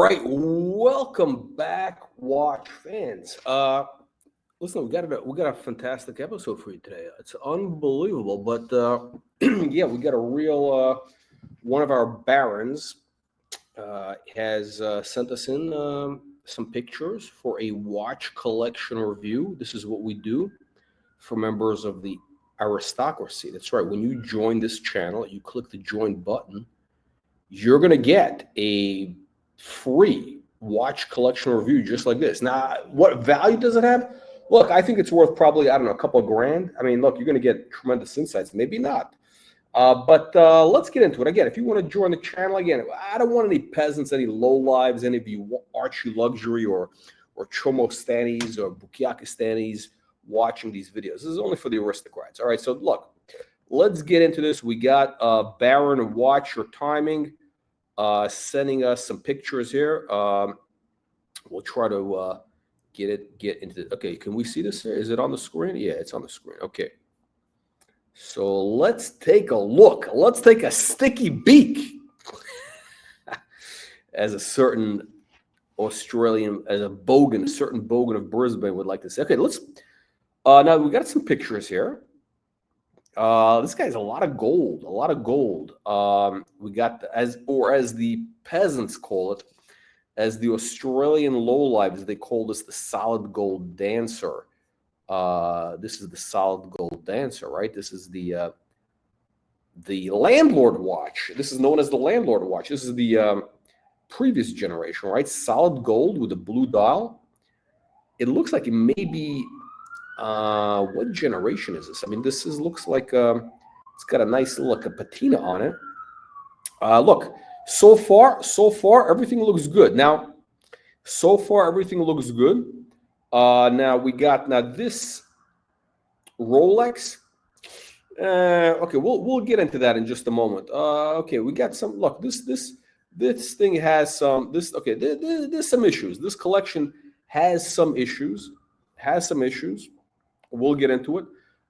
right, welcome back, watch fans. Listen, we got a fantastic episode for you today. It's unbelievable, but yeah, we got a real one of our barons has sent us in some pictures for a watch collection review. This is what we do for members of the aristocracy. That's right. When you join this channel, you click the join button. You're gonna get a free watch collection review just like this. Now, what value does it have? Look, I think it's worth probably, I don't know, a couple of grand. I mean, look, you're going to get tremendous insights. Maybe not. But let's get into it. Again, if you want to join the channel, again, I don't want any peasants, any lowlives, any of you Archie Luxury or Chomostanis or Bukiakistanis watching these videos. This is only for the aristocrats. All right, so look, let's get into this. We got Baron Watch Your Timing sending us some pictures here. We'll try to get into it. Okay, can we see this here? Is it on the screen? Yeah, it's on the screen. Okay. So let's take a look. Let's take a sticky beak, as a certain Australian, as a certain bogan of Brisbane would like to say. Okay, let's. Now we got some pictures here. This guy's a lot of gold, a lot of gold. We got as the peasants call it, as the Australian lowlives, they call this the solid gold dancer. This is the solid gold dancer, right? This is the landlord watch. This is known as the landlord watch. This is the previous generation, right? Solid gold with a blue dial. It looks like it may be. What generation is this? I mean, this looks like it's got a nice look, a patina on it. Look, so far everything looks good. Now, so far everything looks good. Now we got this Rolex. Okay, we'll get into that in just a moment. Okay, we got some. Look, this thing has some. Okay, there's some issues. This collection has some issues. We'll get into it.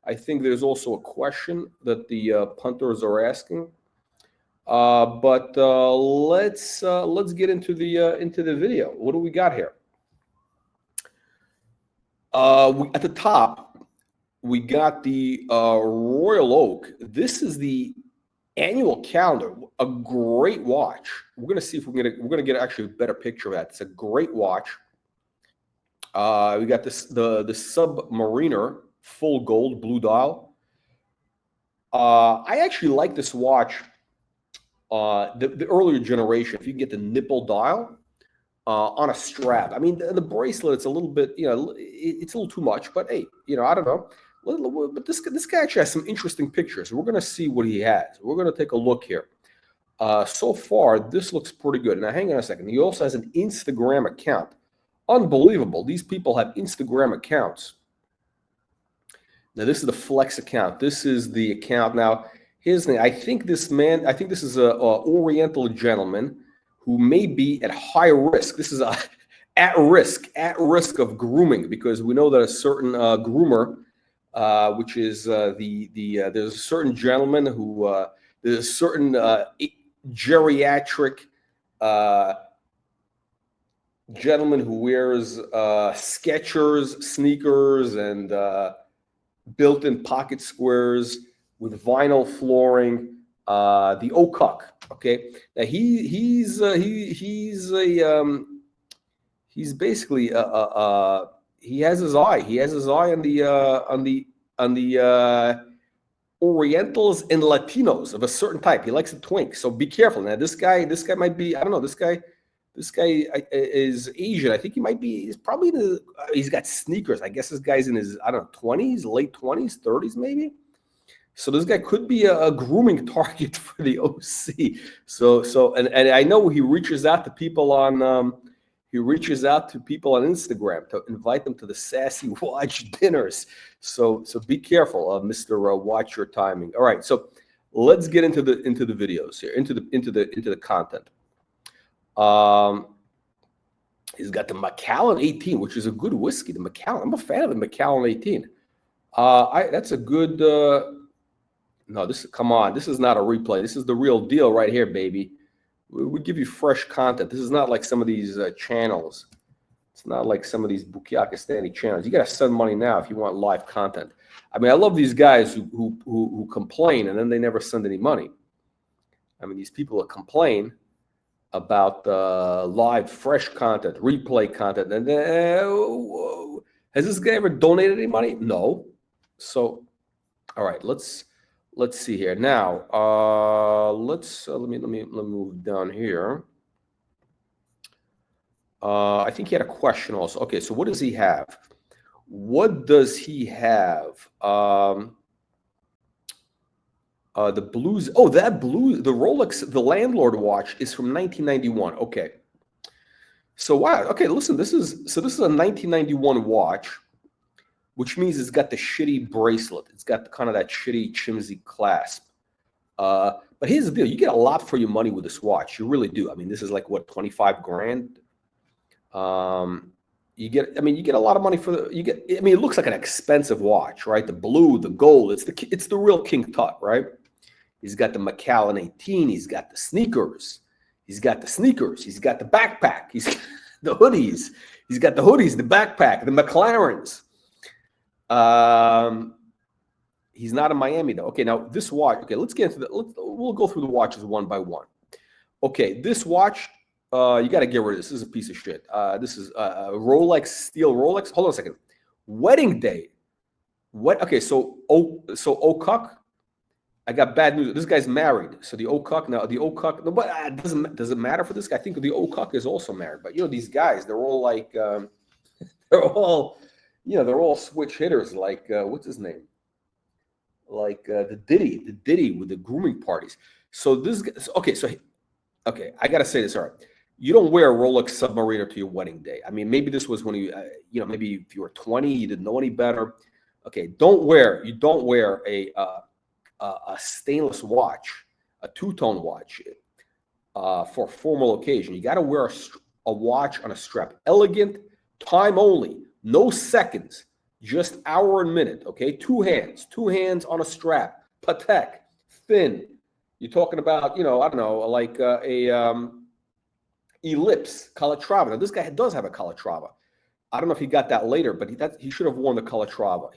I think there's also a question that the punters are asking. But let's get into the video. What do we got here? At the top, we got the Royal Oak. This is the annual calendar. A great watch. We're gonna see if we're gonna get actually a better picture of that. It's a great watch. We got the Submariner full gold blue dial. I actually like this watch. The earlier generation, if you can get the nipple dial on a strap. I mean, the bracelet, it's a little bit, it's a little too much. But hey, I don't know. But this guy actually has some interesting pictures. We're gonna see what he has. We're gonna take a look here. So far, this looks pretty good. Now, hang on a second. He also has an Instagram account. Unbelievable. These people have Instagram accounts. Now, this is the Flex account. This is the account. Now, here's the thing. I think this is a Oriental gentleman who may be at high risk. This is at risk of grooming, because we know that a certain groomer, which is there's a certain gentleman who there's a certain geriatric gentleman who wears Skechers sneakers and built-in pocket squares with vinyl flooring. The Okuk. Okay, now he's basically he has his eye on the Orientals and Latinos of a certain type. He likes to twink, so be careful. Now this guy might be, I don't know, this guy is Asian. I think he might be. He's probably he's got sneakers. I guess this guy's in his, I don't know, 20s, late 20s, 30s maybe. So this guy could be a grooming target for the OC. So I know he reaches out to people on Instagram to invite them to the Sassy Watch dinners. So be careful, Mr. Watch Your Timing. All right, so let's get into the videos here, into the content. He's got the Macallan 18, which is a good whiskey. The Macallan, I'm a fan of the Macallan 18. That's a good. No, come on. This is not a replay. This is the real deal right here, baby. We give you fresh content. This is not like some of these channels. It's not like some of these Bukiakistani channels. You got to send money now if you want live content. I mean, I love these guys who complain and then they never send any money. I mean, these people that complain about live, fresh content, replay content, and has this guy ever donated any money? No. So, all right, let's see here now. Let me move down here. I think he had a question also. Okay, so what does he have? What does he have? The blues. Oh, that blue. The Rolex, the Landlord watch is from 1991. Okay. So wow. Okay, listen. This is a 1991 watch, which means it's got the shitty bracelet. It's got kind of that shitty chimsy clasp. But here's the deal: you get a lot for your money with this watch. You really do. I mean, this is like what, 25 grand. You get a lot of money for it looks like an expensive watch, right? The blue, the gold, it's the real King Tut, right? He's got the Macallan 18, he's got the sneakers, he's got the backpack, he's got the hoodies, the backpack, the McLarens. He's not in Miami though. Okay, now this watch, okay, let's get into we'll go through the watches one by one. Okay, this watch, you got to get rid of this. This is a piece of shit. This is a Rolex, steel Rolex. Hold on a second. Wedding day. What? Okay, so Okuk, I got bad news. This guy's married. So the Okuk, no, but does it matter for this guy? I think the Okuk is also married. But these guys, they're all like, they're all switch hitters. Like what's his name? Like the Diddy with the grooming parties. So this guy, okay, I gotta say this. All right. You don't wear a Rolex Submariner to your wedding day. I mean, maybe this was when maybe if you were 20, you didn't know any better. Okay, you don't wear a stainless watch, a two-tone watch for a formal occasion. You got to wear a watch on a strap. Elegant, time only, no seconds, just hour and minute. Okay, two hands on a strap. Patek, thin. You're talking about, I don't know, like Ellipse, Calatrava. Now, this guy does have a Calatrava. I don't know if he got that later, but he should have worn the Calatrava.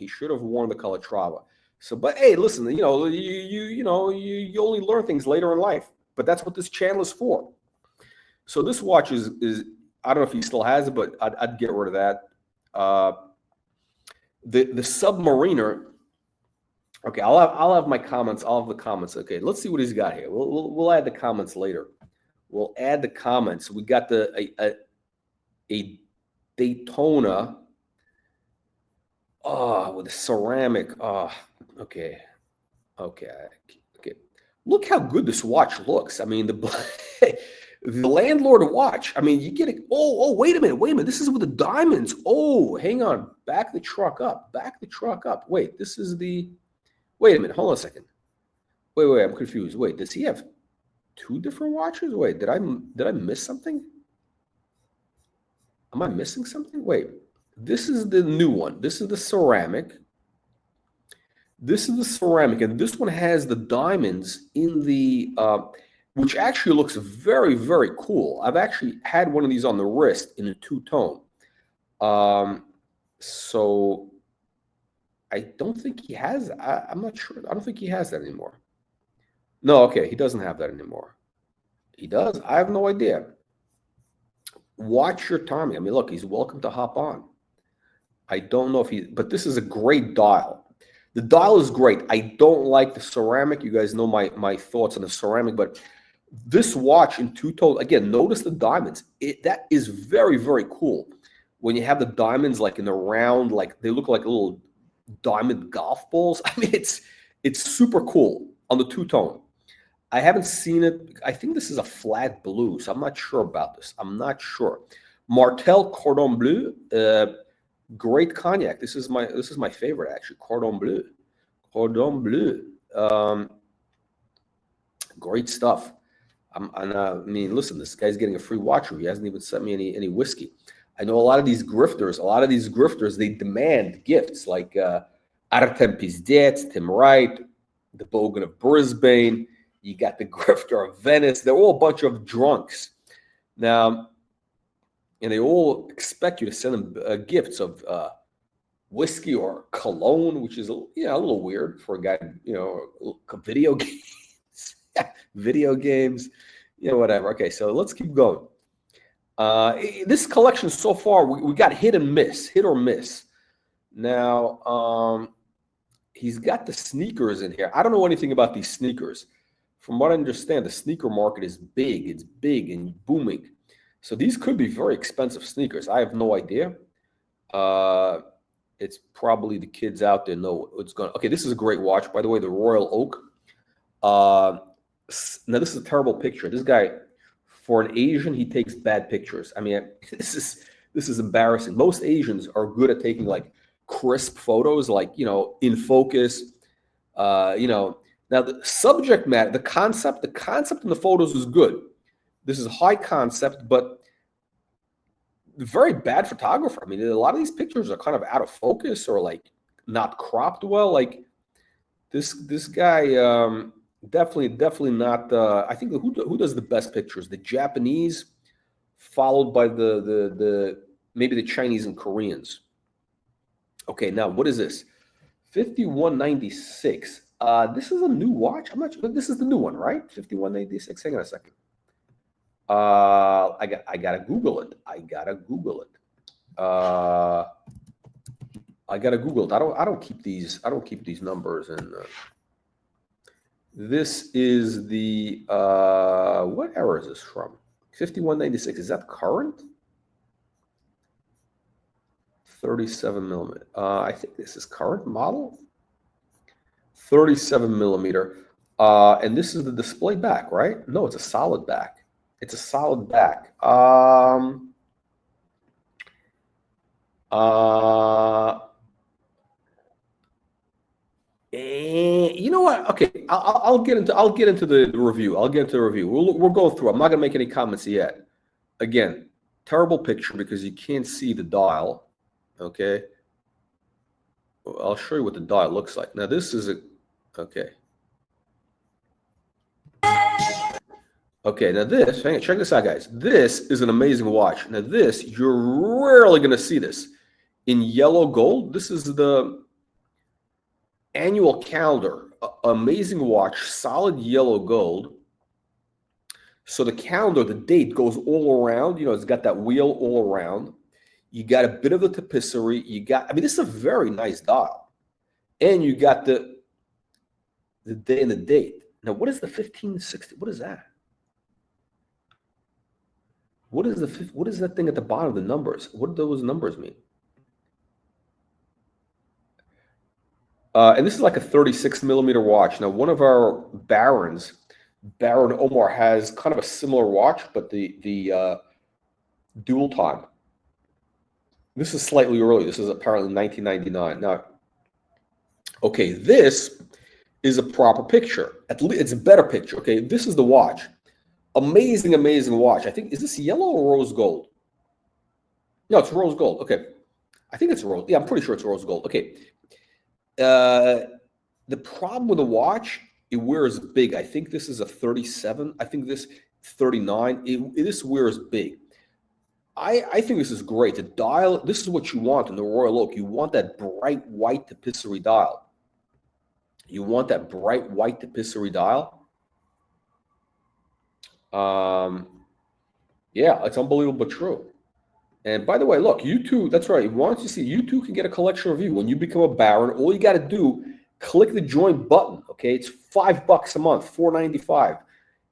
So, but hey, listen, you only learn things later in life. But that's what this channel is for. So this watch is I don't know if he still has it, but I'd get rid of that. The Submariner. Okay, I'll have my comments. I'll have the comments. Okay, let's see what he's got here. We'll add the comments later. We'll add the comments. We got a Daytona. With a ceramic. Okay. Look how good this watch looks. I mean, the Landlord watch. I mean, you get it. Oh, wait a minute. This is with the diamonds. Oh, hang on. Back the truck up. Wait, this is the. Wait a minute. Hold on a second. Wait. I'm confused. Wait, does he have two different watches? Wait, did I miss something? Am I missing something? Wait, this is the new one. This is the ceramic. And this one has the diamonds in the, which actually looks very, very cool. I've actually had one of these on the wrist in a two-tone. So I don't think he has. I'm not sure. I don't think he has that anymore. No, okay, he doesn't have that anymore. He does? I have no idea. Watch your timing. I mean, look, he's welcome to hop on. I don't know if but this is a great dial. The dial is great. I don't like the ceramic. You guys know my thoughts on the ceramic, but this watch in two-tone, again, notice the diamonds. That is very, very cool. When you have the diamonds like in the round, like they look like little diamond golf balls. I mean, it's super cool on the two-tone. I haven't seen it. I think this is a flat blue, so I'm not sure about this. I'm not sure. Martel Cordon Bleu, great cognac. This is my favorite actually. Cordon Bleu. Great stuff. I mean, listen, this guy's getting a free watch review. He hasn't even sent me any whiskey. I know a lot of these grifters, they demand gifts like Artem Pizdets, Tim Wright, the Bogan of Brisbane. You got the Grifter of Venice. They're all a bunch of drunks. Now, and they all expect you to send them gifts of whiskey or cologne, which is a little weird for a guy, video games, video games, whatever. Okay, so let's keep going. This collection so far, we got hit or miss. Now, he's got the sneakers in here. I don't know anything about these sneakers. From what I understand, the sneaker market is big. It's big and booming. So these could be very expensive sneakers. I have no idea. It's probably the kids out there know what's going on. Okay, this is a great watch, by the way, the Royal Oak. Now, this is a terrible picture. This guy, for an Asian, he takes bad pictures. I mean, this is embarrassing. Most Asians are good at taking, like, crisp photos, like, in focus. Now, the subject matter, the concept in the photos is good. This is high concept, but very bad photographer. I mean, a lot of these pictures are kind of out of focus or like not cropped well. Like this guy, definitely not. I think who does the best pictures? The Japanese, followed by the maybe the Chinese and Koreans. Okay, now what is this? 5196. This is a new watch. I'm not sure. This is the new one, right? 5196. Hang on a second. I gotta Google it. I gotta Google it. I don't keep these. I don't keep these numbers. And this is the what era is this from? 5196. Is that current? 37 millimeter. I think this is current model. 37 millimeter. And this is the display back, right? No, it's a solid back. It's a solid back. You know what? Okay, I'll get into the review. I'll get into the review. We'll go through. I'm not gonna make any comments yet. Again, terrible picture because you can't see the dial. Okay, I'll show you what the dial looks like. Now this is okay. Okay, now this, hang on, check this out, guys. This is an amazing watch. Now this, you're rarely going to see this. In yellow gold, this is the annual calendar. Amazing watch, solid yellow gold. So the calendar, the date goes all around. It's got that wheel all around. You got a bit of the tapisserie. This is a very nice dial. And you got the day and the date. Now, what is the 1560? What is that? What is that thing at the bottom of the numbers? What do those numbers mean? And this is like a 36 millimeter watch. Now, one of our barons, Baron Omar, has kind of a similar watch, but the dual time. This is slightly early. This is apparently 1999. Now, okay, this is a proper picture. At least it's a better picture. Okay, this is the watch. Amazing, amazing watch. I think, is this yellow or rose gold? No, it's rose gold. Okay. I think it's rose. Yeah, I'm pretty sure it's rose gold. Okay. The problem with the watch, it wears big. I think this is a 37. I think this 39. This wears big. I think this is great. The dial, this is what you want in the Royal Oak. You want that bright white tapisserie dial. You want that bright white tapisserie dial. Yeah, it's unbelievable but true. And by the way, look, you too, that's right. Once you see, you too can get a collection review. When you become a baron, all you got to do, click the join button. Okay, it's $5 a month, $4.95,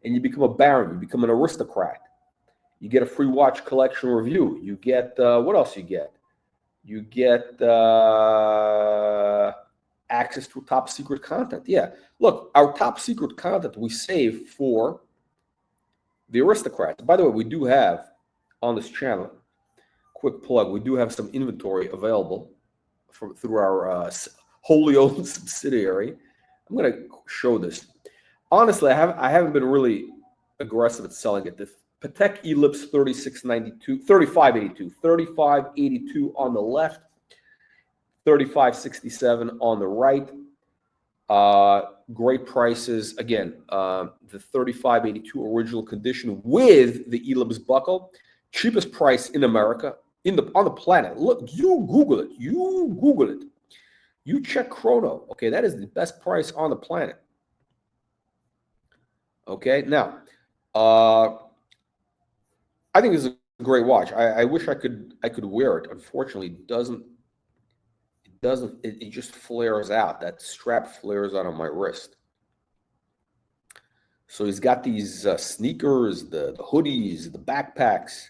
and you become a baron. You become an aristocrat. You get a free watch collection review. You get what else you get? You get access to top secret content. Yeah, look, our top secret content we save for the aristocrats. By the way, we do have on this channel, quick plug, we do have some inventory available through our wholly owned subsidiary. I'm going to show this. Honestly, I haven't been really aggressive at selling it. The Patek Ellipse 3582 on the left, 3567 on the right. Great prices. Again, the 3582 original condition with the Elibs buckle, cheapest price in America, on the planet. Look, you Google it. You Google it. You check Chrono. Okay, that is the best price on the planet. Okay, now, I think it's a great watch. I wish I could wear it. Unfortunately, it just flares out. That strap flares out on my wrist. So he's got these sneakers, the hoodies, the backpacks.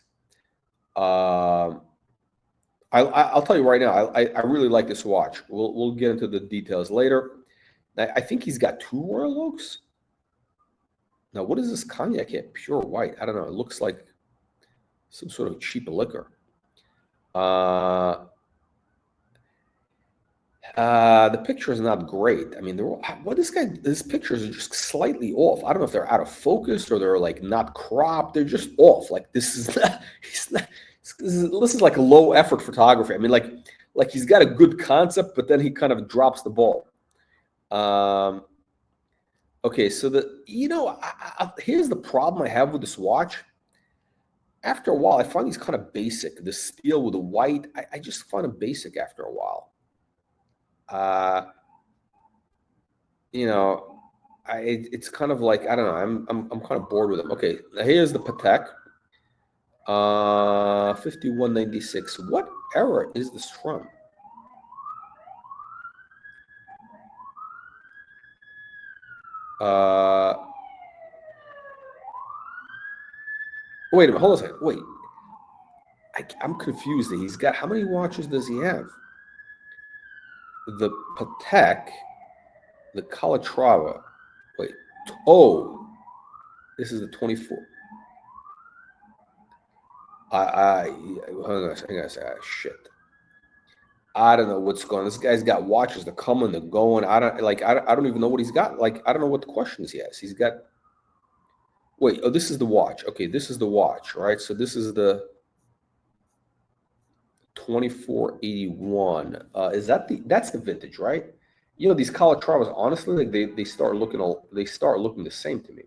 I'll tell you right now, I really like this watch. We'll get into the details later. I think he's got 2 Royal Oaks. Now, what is this cognac here? Pure white. I don't know. It looks like some sort of cheap liquor. The picture is not great. I mean, his pictures are just slightly off. I don't know if they're out of focus or they're like not cropped. They're just off. Like this is like a low effort photography. I mean, like he's got a good concept, but then he kind of drops the ball. Okay, so here's the problem I have with this watch. After a while, I find these kind of basic. The steel with the white, I just find them basic after a while. It's kind of like, I don't know. I'm kind of bored with them. Okay, now here's the Patek, 5196. What era is this from? Wait a minute. Hold on a second. Wait, I'm confused. He's got, how many watches does he have? The Patek, the Calatrava. Wait. Oh, this is the 24. Hang on a second. Shit. I don't know what's going on. This guy's got watches. They're coming. They're going. I don't even know what he's got. Like, I don't know what the questions he has. He's got. Wait. Oh, this is the watch. Okay, this is the watch, right? So this is the 2481. That's the vintage, right? You know, these Calatravas, honestly, like they start looking the same to me.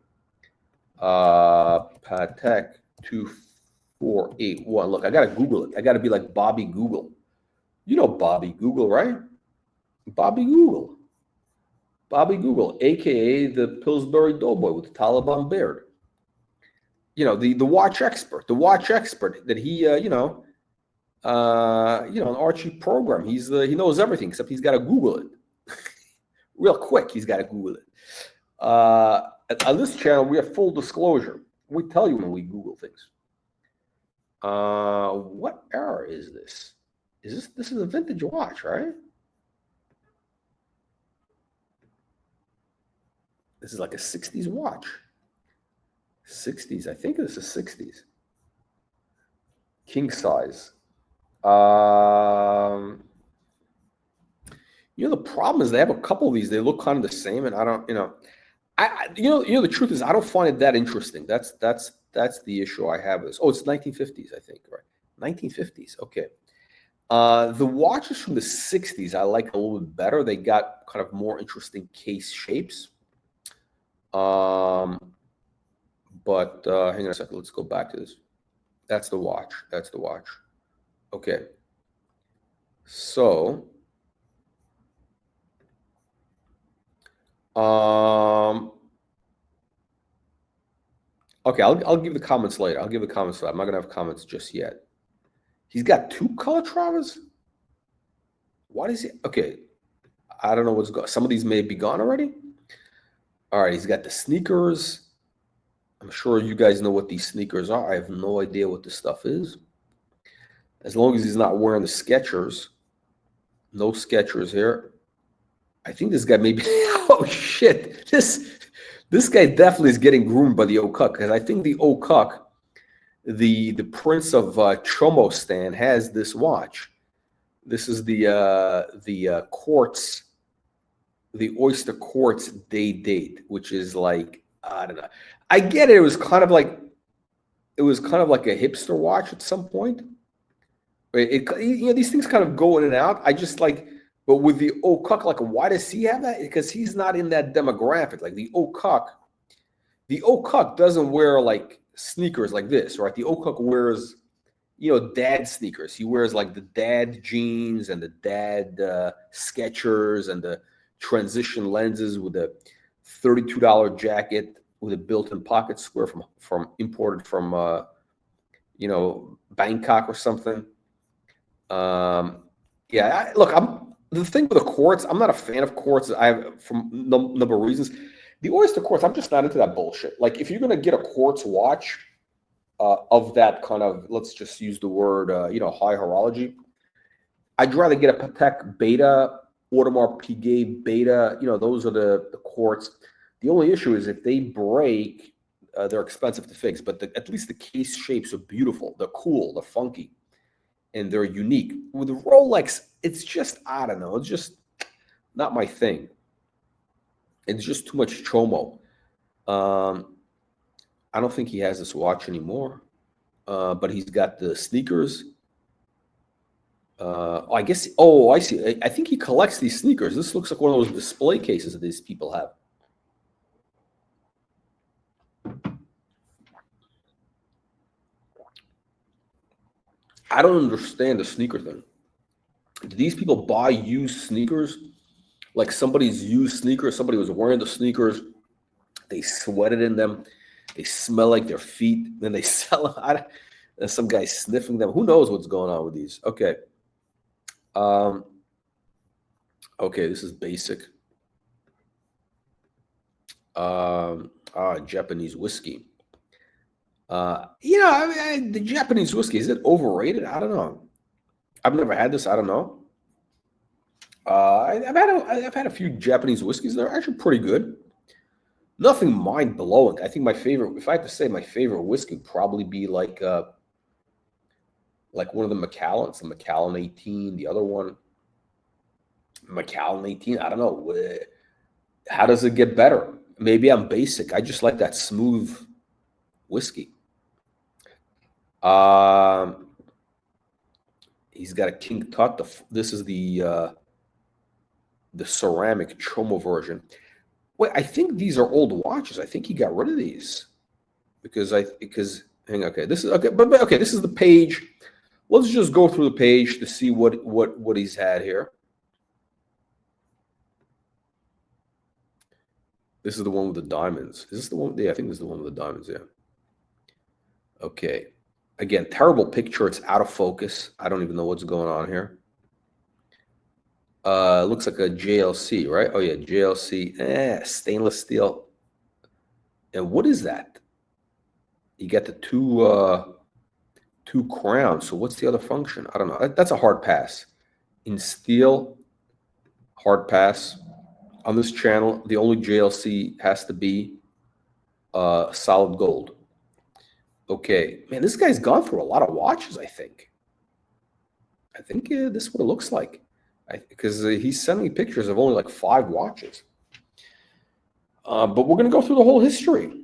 Patek 2481. Look, I gotta Google it. I gotta be like Bobby Google. You know Bobby Google, right? Bobby Google, aka the Pillsbury Doughboy with the Taliban beard. You know, the watch expert that he an Archie program. He knows everything except he's got to Google it real quick. He's got to Google it. On this channel, we have full disclosure. We tell you when we Google things. What era is this? This is a vintage watch, right? This is like a 60s watch. 60s. I think this is 60s. King size. The problem is they have a couple of these. They look kind of the same, and I don't, the truth is I don't find it that interesting. That's the issue I have with this. Oh, it's 1950s, I think, right? 1950s. Okay. The watches from the 60s I like a little bit better. They got kind of more interesting case shapes. But hang on a second. Let's go back to this. That's the watch. Okay. So, okay, I'll give the comments later. I'm not gonna have comments just yet. He's got 2 Calatravas. What is he? Okay, I don't know what's going. Some of these may be gone already. All right, he's got the sneakers. I'm sure you guys know what these sneakers are. I have no idea what this stuff is. As long as he's not wearing the Skechers. No Skechers here. I think this guy may be. Oh shit! This guy definitely is getting groomed by the Okuk, because I think the Okuk, the Prince of Chomostan, has this watch. This is the quartz, the oyster quartz date, which is like, I don't know. I get it. It was kind of like a hipster watch at some point. These things kind of go in and out. I just like But with the Okuk, like, why does he have that? Because he's not in that demographic. Like the Okuk doesn't wear like sneakers like this, right? The Okuk wears, dad sneakers. He wears like the dad jeans and the dad Skechers and the transition lenses with a $32 jacket with a built-in pocket square from imported from Bangkok or something. Yeah, look, I'm the thing with the quartz. I'm not a fan of quartz. I have from number of reasons. The oyster quartz, I'm just not into that bullshit. Like, if you're gonna get a quartz watch of that kind of, let's just use the word, high horology, I'd rather get a Patek Beta, Audemars Piguet Beta. Those are the quartz. The only issue is if they break, they're expensive to fix. But at least the case shapes are beautiful. They're cool. They're funky. And they're unique. With the Rolex, it's just, I don't know, it's just not my thing. It's just too much chomo. I don't think he has this watch anymore, but he's got the sneakers. I guess, I see. I think he collects these sneakers. This looks like one of those display cases that these people have. I don't understand the sneaker thing. Do these people buy used sneakers? Like somebody's used sneakers, somebody was wearing the sneakers, they sweated in them, they smell like their feet, then they sell them. And some guy sniffing them. Who knows what's going on with these? Okay. Okay, this is basic. Japanese whiskey. The Japanese whiskey, is it overrated? I don't know. I've never had this. I don't know. I've had a few Japanese whiskeys. They're actually pretty good. Nothing mind blowing. I think my favorite, if I had to say, my favorite whiskey would probably be like one of the Macallans, the Macallan 18. The other one, Macallan 18. I don't know. How does it get better? Maybe I'm basic. I just like that smooth whiskey. He's got a King Tut. This is the ceramic Chomo version. Wait, I think these are old watches. I think he got rid of these because hang on, okay, this is okay, but okay, this is the page. Let's just go through the page to see what he's had here. This is the one with the diamonds. Is this the one? Yeah, I think this is the one with the diamonds. Yeah. Okay. Again, terrible picture. It's out of focus. I don't even know what's going on here. Looks like a JLC, right? Oh yeah, JLC. Stainless steel. And what is that? You got the two crowns. So what's the other function? I don't know. That's a hard pass. In steel, hard pass. On this channel, the only JLC has to be solid gold. Okay, man, this guy's gone through a lot of watches, I think. This is what it looks like. Because he's sending me pictures of only like 5 watches. But we're going to go through the whole history.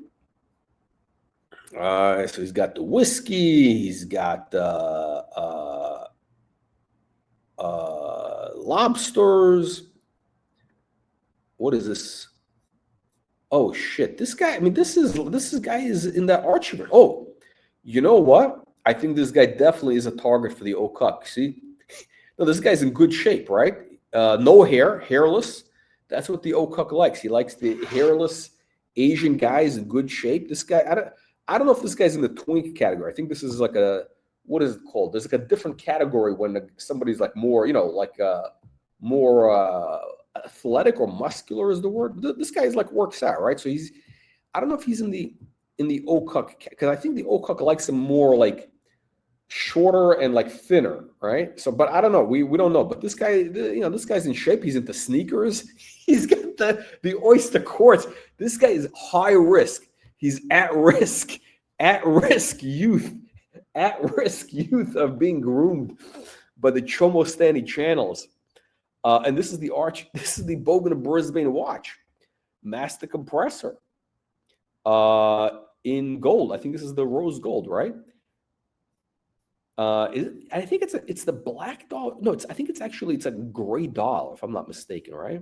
So he's got the whiskey. He's got lobsters. What is this? Oh shit! This guy. I mean, this guy is in that archiver. Oh, you know what? I think this guy definitely is a target for the Okuk. See, no, this guy's in good shape, right? No hair, hairless. That's what the Okuk likes. He likes the hairless Asian guys in good shape. This guy, I don't know if this guy's in the twink category. I think this is like what is it called? There's like a different category when somebody's like more, more athletic or muscular is the word. This guy's like works out, right? So I don't know if he's in the Okuk, because I think the Okuk likes him more like shorter and like thinner, right? So, but I don't know. We don't know. But this guy, this guy's in shape. He's into sneakers. He's got the oyster quartz. This guy is high risk. He's at risk youth of being groomed by the Chomo Stanley channels. And this is the Bogan of Brisbane watch, master compressor, in gold. I think this is the rose gold, right? I think it's the black doll. No, I think it's a gray doll, if I'm not mistaken, right?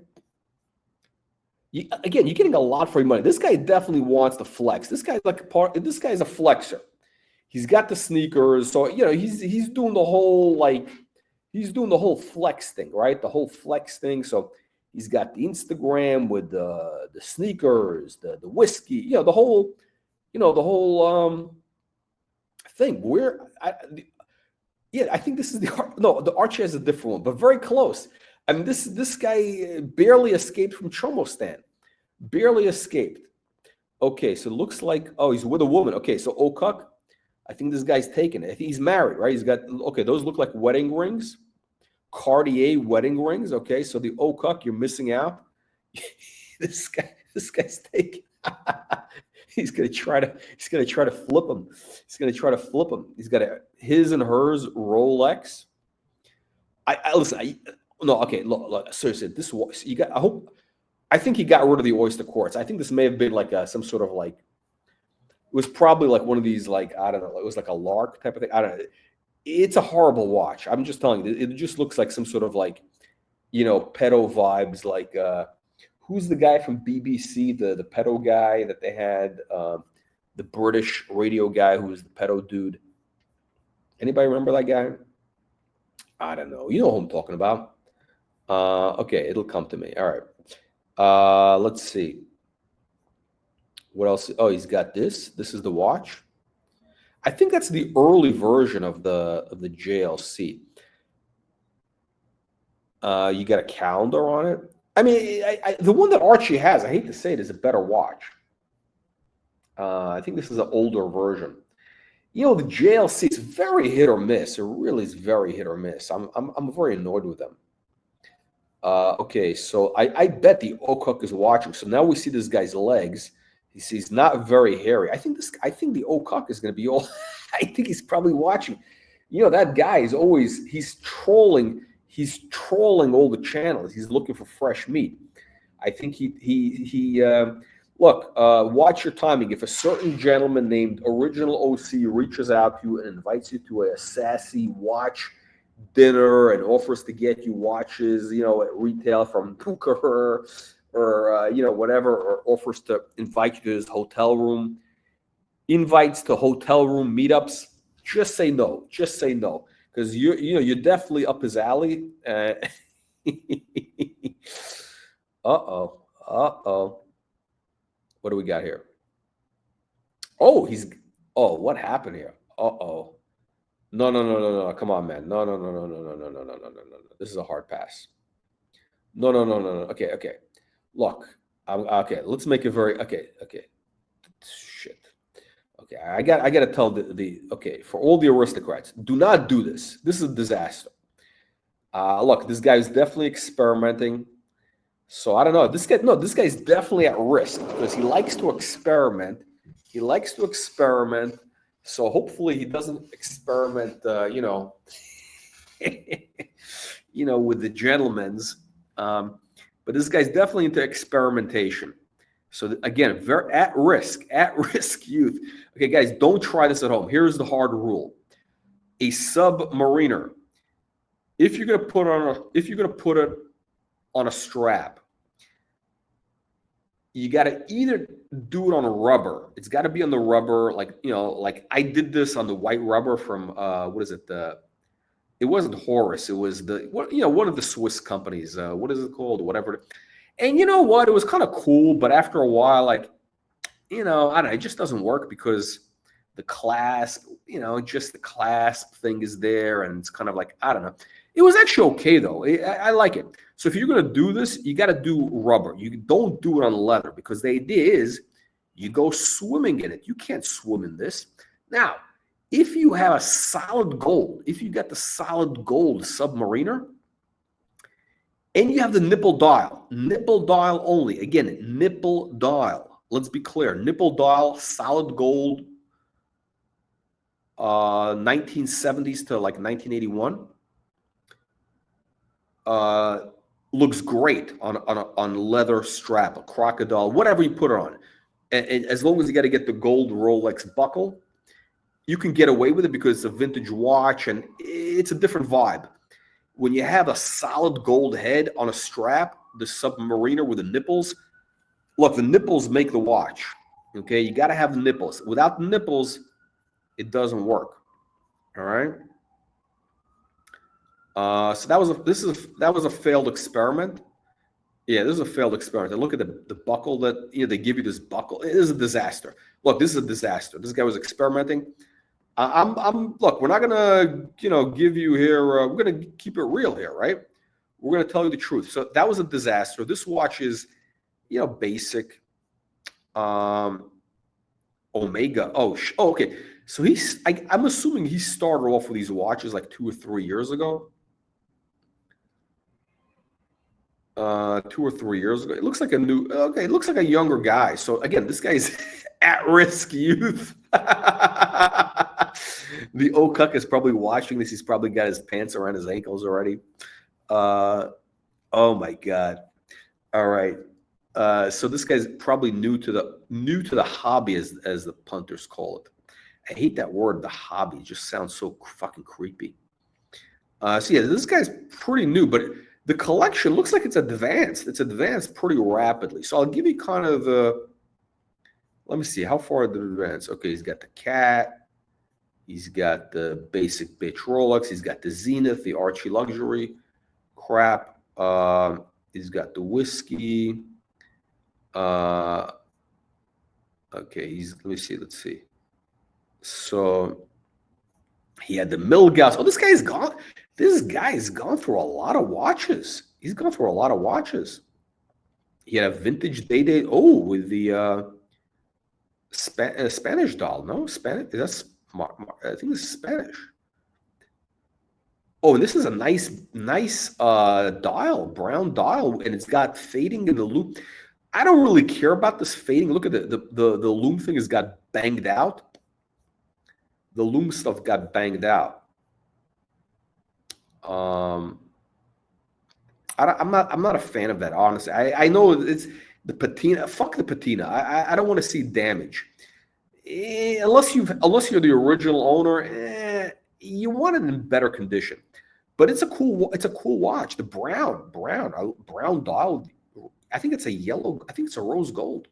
Again, you're getting a lot for your money. This guy definitely wants to flex. This guy's like a part. This guy's a flexer. He's got the sneakers, so he's doing the whole flex thing, right? The whole flex thing. So he's got the Instagram with the sneakers, the whiskey, the whole thing. I think this is the Archie has a different one, but very close. I mean, this guy barely escaped from Chomostan. Barely escaped. Okay, so it looks like, he's with a woman. Okay, so Okuk, I think this guy's taken it. I think he's married, right? He's got, okay, those look like wedding rings. Cartier wedding rings. Okay, so the Okuk, you're missing out. This guy's taken. He's gonna try to flip him. He's got his and hers Rolex. Listen. No, okay. Look, seriously, this was you got. I think he got rid of the oyster quartz. I think this may have been like some sort of like. It was probably like one of these like I don't know. It was like a lark type of thing. I don't know. It's a horrible watch. I'm just telling you. It just looks like some sort of like, pedo vibes. Like who's the guy from BBC? The pedo guy that they had. The British radio guy who was the pedo dude. Anybody remember that guy? I don't know. You know who I'm talking about. Okay, it'll come to me. All right. Let's see. What else? Oh, he's got this. This is the watch. I think that's the early version of the JLC. You got a calendar on it. I mean, the one that Archie has, I hate to say it, is a better watch. I think this is an older version. The JLC is very hit or miss. It really is very hit or miss. I'm very annoyed with them. Okay, so I bet the Okuk is watching. So now we see this guy's legs. He's not very hairy. I think the Okuk is going to be all. I think he's probably watching. That guy is always he's trolling all the channels. He's looking for fresh meat. I think he look, watch your timing. If a certain gentleman named Original OC reaches out to you and invites you to a sassy watch dinner and offers to get you watches, at retail from Puka or whatever, or offers to invite you to his hotel room, invites to hotel room meetups, just say no. Just say no, because you're definitely up his alley. Uh-oh. What do we got here? Oh, what happened here? Uh-oh. No. Come on, man. No. This is a hard pass. No. Okay. Look, okay. Let's make it very okay. Shit. Okay, I got to tell okay, for all the aristocrats, do not do this. This is a disaster. Look, this guy's definitely experimenting. So I don't know. This guy's definitely at risk because he likes to experiment. So hopefully he doesn't experiment, with the gentlemen's. But this guy's definitely into experimentation. So again, very at risk youth. Okay, guys, don't try this at home. Here's the hard rule: a submariner. If you're gonna put it on a strap, you got to either do it on a rubber. It's got to be on the rubber, like I did this on the white rubber from what is it? It wasn't Horus. It was one of the Swiss companies. What is it called? Whatever. And you know what? It was kind of cool, but after a while, I don't know. It just doesn't work because the clasp, just the clasp thing is there, and it's kind of like I don't know. It was actually okay though. I like it. So if you're gonna do this, you got to do rubber. You don't do it on leather because the idea is you go swimming in it. You can't swim in this. Now, if you have a solid gold, if you got the solid gold submariner, and you have the nipple dial only. Again, nipple dial. Let's be clear. Nipple dial, solid gold, 1970s to like 1981. Looks great on leather strap, a crocodile, whatever you put it on. And as long as you got to get the gold Rolex buckle, you can get away with it because it's a vintage watch and it's a different vibe. When you have a solid gold head on a strap, the Submariner with the nipples, look, the nipples make the watch. Okay, you got to have the nipples. Without the nipples, it doesn't work. All right. So that was a failed experiment. Yeah, this is a failed experiment. And look at the buckle that they give you. This buckle, it is a disaster. Look, this is a disaster. This guy was experimenting. I'm look. We're not gonna give you here. We're gonna keep it real here, right? We're gonna tell you the truth. So that was a disaster. This watch is basic. Omega. Oh, okay. So I'm assuming he started off with these watches like 2 or 3 years ago. 2 or 3 years ago. It looks like a new. Okay, it looks like a younger guy. So again, this guy's at-risk youth. The Okuck is probably watching this. He's probably got his pants around his ankles already. Oh my God. All right. So this guy's probably new to the hobby, as the punters call it. I hate that word, the hobby. It just sounds so fucking creepy. So yeah, this guy's pretty new, but the collection looks like it's advanced. It's advanced pretty rapidly. So I'll give you kind of the. Let me see how far did it advance. Okay, he's got the cat. He's got the basic bitch Rolex. He's got the Zenith, the Archie luxury crap. He's got the whiskey. Okay, let me see. Let's see. So he had the Milgauss. Oh, this guy's gone. This guy's gone through a lot of watches. He's gone through a lot of watches. He had a vintage Day. Oh, with the Spanish doll. No, Spanish. That's I think it's Spanish. Oh, and this is a nice dial, brown dial, and it's got fading in the loop. I don't really care about this fading. Look at the loom thing has got banged out. The loom stuff got banged out. I'm not a fan of that, honestly. I know it's the patina. Fuck the patina. I don't want to see damage. Unless you're the original owner, you want it in better condition. But it's a cool watch. The brown dial. I think it's a yellow. I think it's a rose gold.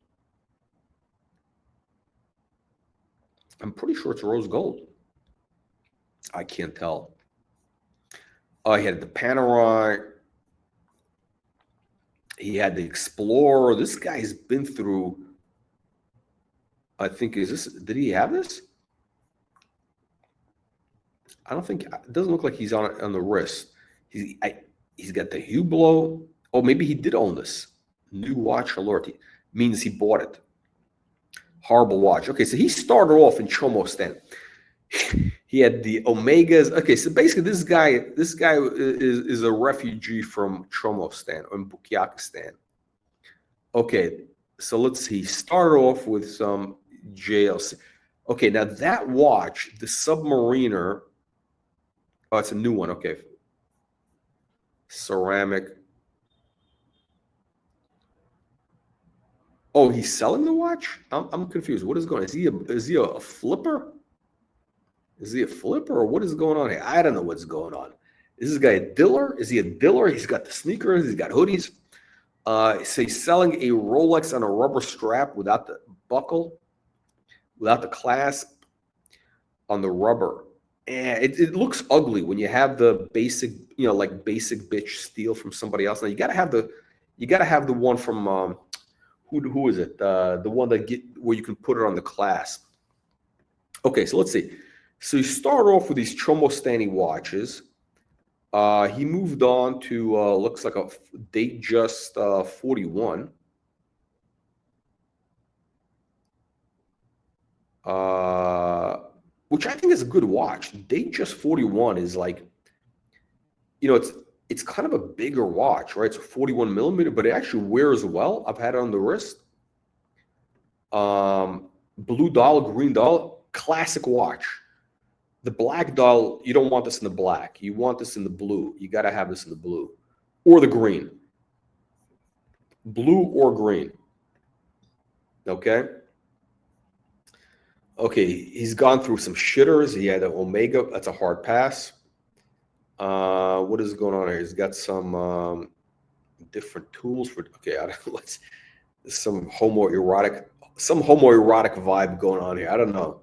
I'm pretty sure it's rose gold. I can't tell. He had the Panerai. He had the Explorer. This guy's been through. I think did he have this? I don't think it doesn't look like he's on the wrist. He's got the Hublot. Oh, maybe he did own this. New watch alert means he bought it. Horrible watch. Okay, so he started off in Chomostan. He had the Omegas. Okay, so basically this guy is a refugee from Chomostan or Bukyakistan. Okay, so let's see. He started off with some JLC. Okay, now that watch, the Submariner. Oh, it's a new one. Okay. Ceramic. Oh, he's selling the watch? I'm confused. What is going on? Is he a flipper? Is he a flipper or what is going on here? I don't know what's going on. Is this guy a diller? Is he a diller? He's got the sneakers. He's got hoodies. So he's selling a Rolex on a rubber strap without the buckle, without the clasp on the rubber. And it looks ugly when you have the basic, like basic bitch steel from somebody else. Now you gotta have the one from who is it? The one where you can put it on the clasp. Okay, so let's see. So you start off with these Chomostani watches. He moved on to looks like a Datejust 41. Which I think is a good watch. Datejust 41 is like, it's kind of a bigger watch, right? It's a 41 millimeter, but it actually wears well. I've had it on the wrist. Blue dial, green dial, classic watch. The black dial, you don't want this in the black. You want this in the blue. You got to have this in the blue or the green. Blue or green. Okay. Okay, he's gone through some shitters. He had an Omega. That's a hard pass. What is going on here? He's got some different tools for. Okay, I don't, let's some homoerotic vibe going on here. I don't know.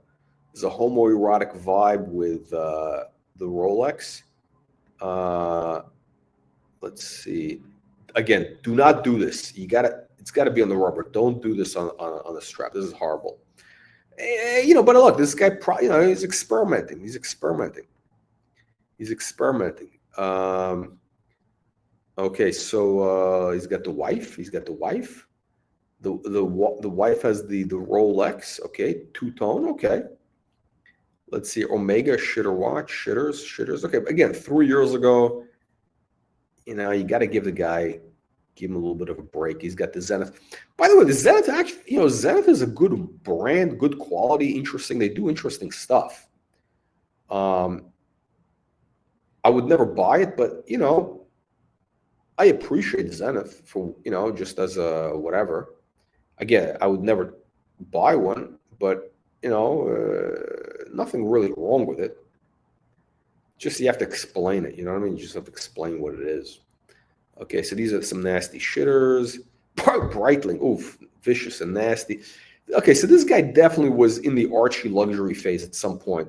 There's a homoerotic vibe with the Rolex. Let's see. Again, do not do this. It's gotta be on the rubber. Don't do this on the strap. This is horrible. But look, this guy probably, he's experimenting. He's experimenting. Okay, so he's got the wife. The wife has the Rolex. Okay, two-tone. Okay. Let's see, Omega shitter watch, shitters. Okay, again, 3 years ago, you got to give him a little bit of a break. He's got the Zenith. By the way, the Zenith actually, Zenith is a good brand, good quality, interesting. They do interesting stuff. I would never buy it, but I appreciate Zenith for just as a whatever. Again, I would never buy one, but nothing really wrong with it. Just you have to explain it. You know what I mean? You just have to explain what it is. Okay, so these are some nasty shitters. Breitling, oof, vicious and nasty. Okay, so this guy definitely was in the Archie luxury phase at some point.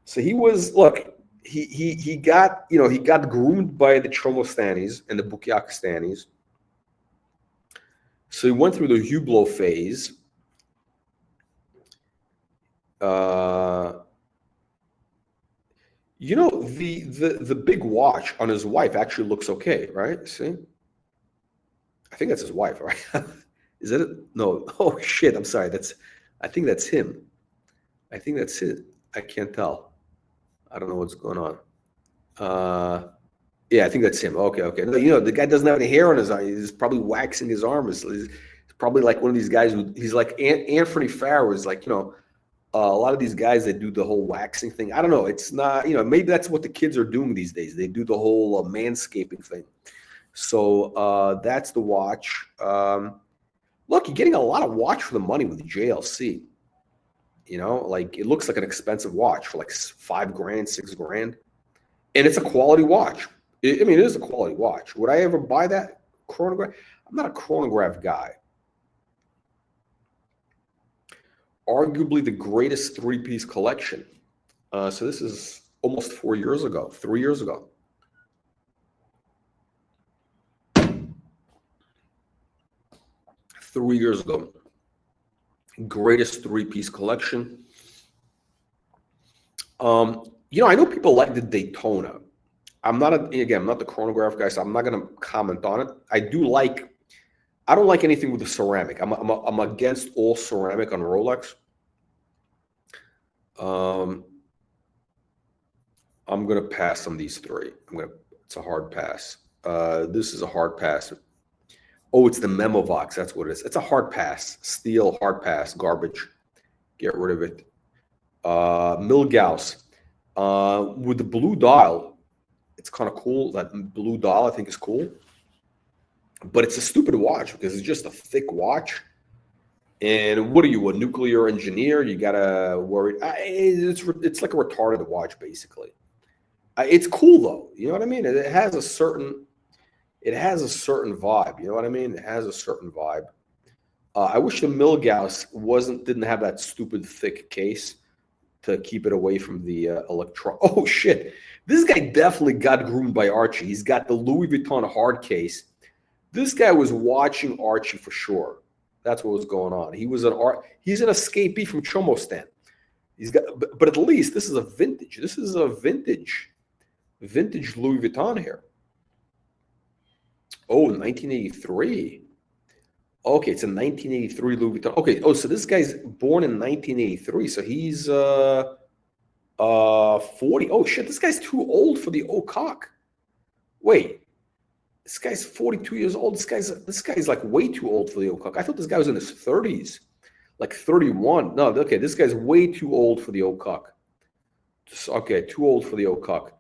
So he was, look, he got groomed by the Chomostanis and the Bukiakistanis. So he went through the Hublot phase. The big watch on his wife actually looks okay, right? See? I think that's his wife, right? Is that it? No. Oh shit, I'm sorry. I think that's him. I think that's it. I can't tell. I don't know what's going on. Yeah, I think that's him. Okay. No, the guy doesn't have any hair on his arm. He's probably waxing his arm. He's probably like one of these guys he's like Anthony Farrow is like, a lot of these guys that do the whole waxing thing. I don't know. It's not, maybe that's what the kids are doing these days. They do the whole manscaping thing. So that's the watch. Look, you're getting a lot of watch for the money with the JLC. Like it looks like an expensive watch for like $5,000, $6,000. And it's a quality watch. It is a quality watch. Would I ever buy that chronograph? I'm not a chronograph guy. Arguably the greatest three-piece collection. So this is almost 4 years ago, 3 years ago. Greatest three-piece collection. I know people like the Daytona. I'm not the chronograph guy, so I'm not going to comment on it. I don't like anything with the ceramic. I'm against all ceramic on Rolex. I'm going to pass on these three. It's a hard pass. This is a hard pass. Oh, it's the Memovox. That's what it is. It's a hard pass. Steel, hard pass, garbage. Get rid of it. Milgauss. With the blue dial, it's kind of cool. That blue dial, I think, is cool. But it's a stupid watch because it's just a thick watch. And what are you, a nuclear engineer? You got to worry. It's like a retarded watch, basically. It's cool, though. You know what I mean? It has a certain vibe. You know what I mean? It has a certain vibe. I wish the Milgauss didn't have that stupid thick case to keep it away from the electron. Oh, shit. This guy definitely got groomed by Archie. He's got the Louis Vuitton hard case. This guy was watching Archie for sure. That's what was going on. He's an escapee from Chomostan. But at least this is a vintage. This is a vintage Louis Vuitton here. Oh, 1983. Okay, it's a 1983 Louis Vuitton. Okay, so this guy's born in 1983, so he's 40. Oh shit, this guy's too old for the Ocock. Wait, this guy's 42 years old. This guy's like way too old for the Ocock. I thought this guy was in his 30s, like 31. No, okay, this guy's way too old for the Ocock. Okay, too old for the Ocock.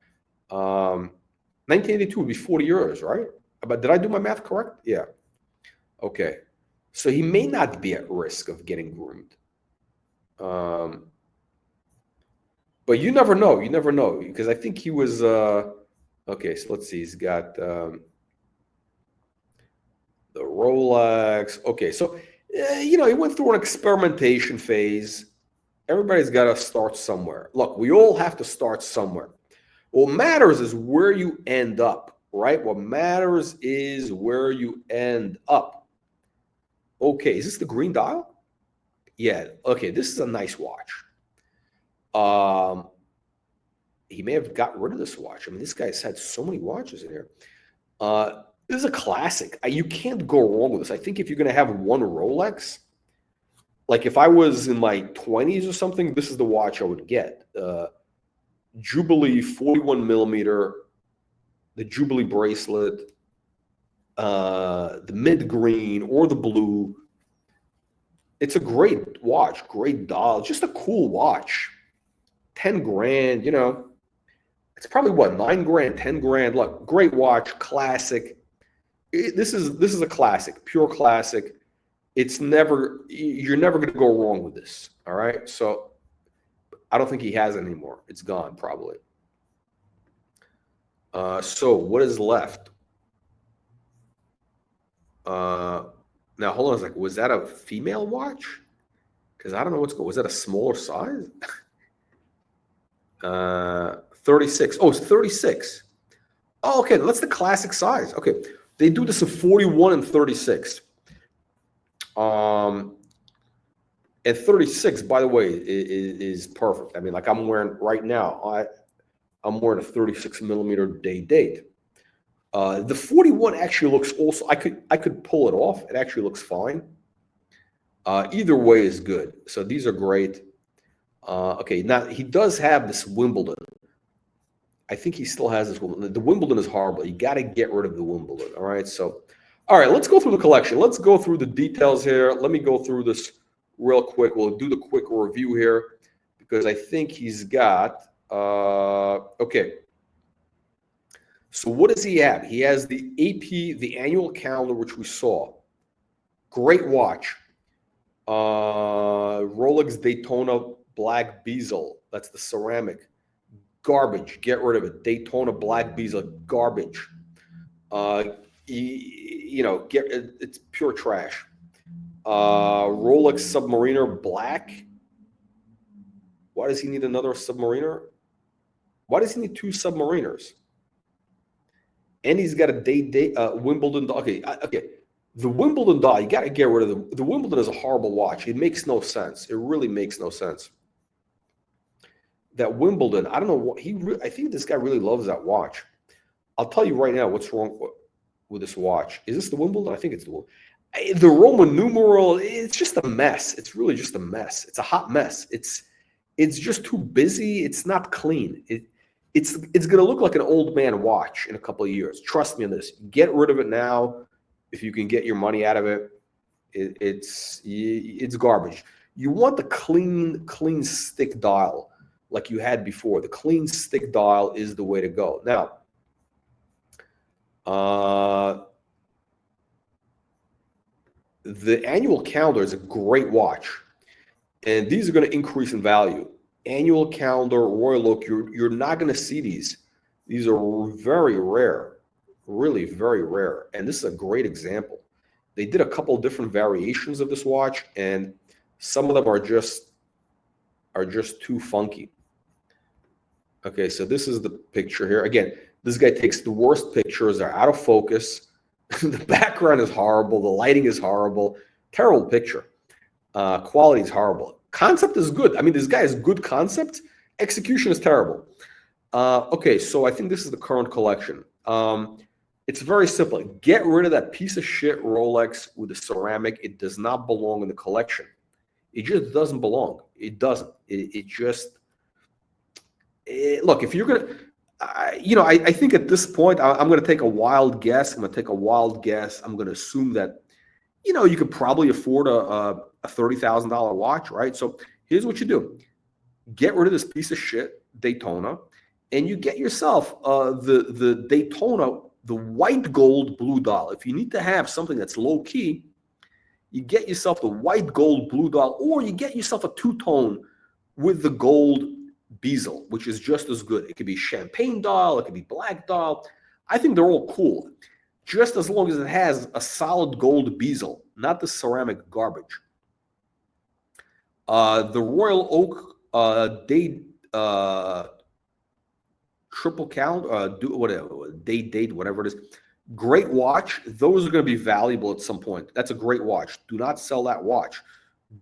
1982 would be 40 years, right? But did I do my math correct? Yeah. Okay. So he may not be at risk of getting groomed. But you never know. You never know, because I think he was okay. So let's see. He's got the Rolex. Okay, so you know, he went through an experimentation phase. Everybody's got to start somewhere. Look, we all have to start somewhere. What matters is where you end up, right? What matters is where you end up. Okay, is this the green dial? Yeah. Okay, this is a nice watch. He may have got rid of this watch. I mean, this guy's had so many watches in here. This is a classic. You can't go wrong with this. I think if you're going to have one Rolex, like if I was in my 20s or something, this is the watch I would get. Jubilee 41 millimeter, the Jubilee bracelet, the mid green or the blue. It's a great watch, great dial, just a cool watch. 10 grand, you know, it's probably what, 9 grand, 10 grand. Look, great watch, classic. This is a classic, pure classic. It's never, you're never going to go wrong with this. All right. So I don't think he has it anymore. It's gone probably. So what is left? Now hold on a second. Was that a female watch? Because I don't know what's going. Was that a smaller size? 36. Oh, it's 36. Oh, okay. That's the classic size. Okay. They do this in 41 and 36. And 36, by the way, is perfect. I mean, like I'm wearing right now, I'm wearing a 36 millimeter day date. The 41 actually looks also, I could pull it off. It actually looks fine. Either way is good. So these are great. Okay, now he does have this Wimbledon. I think he still has this Wimbledon. The Wimbledon is horrible. You got to get rid of the Wimbledon. All right. So, all right, let's go through the collection. Let's go through the details here. Let me go through this real quick. We'll do the quick review here because I think he's got, okay. So what does he have? He has the AP, the annual calendar, which we saw. Great watch. Rolex Daytona Black Bezel. That's the ceramic. Garbage. Get rid of it. Daytona Black Bezel. Garbage. You know, it's pure trash. Rolex Submariner Black. Why does he need another Submariner? Why does he need 2 Submariners? And he's got a Wimbledon. Okay. The Wimbledon dial, you got to get rid of the Wimbledon is a horrible watch. It makes no sense. It really makes no sense. That Wimbledon, I don't know what I think this guy really loves that watch. I'll tell you right now what's wrong with this watch. Is this the Wimbledon? I think it's the Wimbledon. The Roman numeral, it's just a mess. It's really just a mess. It's a hot mess. It's just too busy. It's not clean. It's going to look like an old man watch in a couple of years. Trust me on this. Get rid of it now if you can get your money out of it. It's garbage. You want the clean stick dial like you had before. The clean stick dial is the way to go. Now, the annual calendar is a great watch, and these are going to increase in value. Annual calendar, Royal Oak, you're not going to see these. These are very rare, really very rare. And this is a great example. They did a couple of different variations of this watch, and some of them are just too funky. Okay, so this is the picture here. Again, this guy takes the worst pictures. They're out of focus. The background is horrible. The lighting is horrible. Terrible picture. Quality is horrible. Concept is good. I mean, this guy has good concept. Execution is terrible. Okay, so I think this is the current collection. It's very simple. Get rid of that piece of shit Rolex with the ceramic. It does not belong in the collection. It just doesn't belong. It doesn't. Look, if you're going to, I think at this point, I'm going to take a wild guess. I'm going to assume that, you could probably afford a $30,000 watch, right? So here's what you do. Get rid of this piece of shit, Daytona, and you get yourself the Daytona, the white gold blue dial. If you need to have something that's low key, you get yourself the white gold blue dial, or you get yourself a two-tone with the gold bezel, which is just as good. It could be champagne dial, it could be black dial. I think they're all cool, just as long as it has a solid gold bezel, not the ceramic garbage. The Royal Oak date triple count, whatever date, whatever it is. Great watch. Those are going to be valuable at some point. That's a great watch. Do not sell that watch.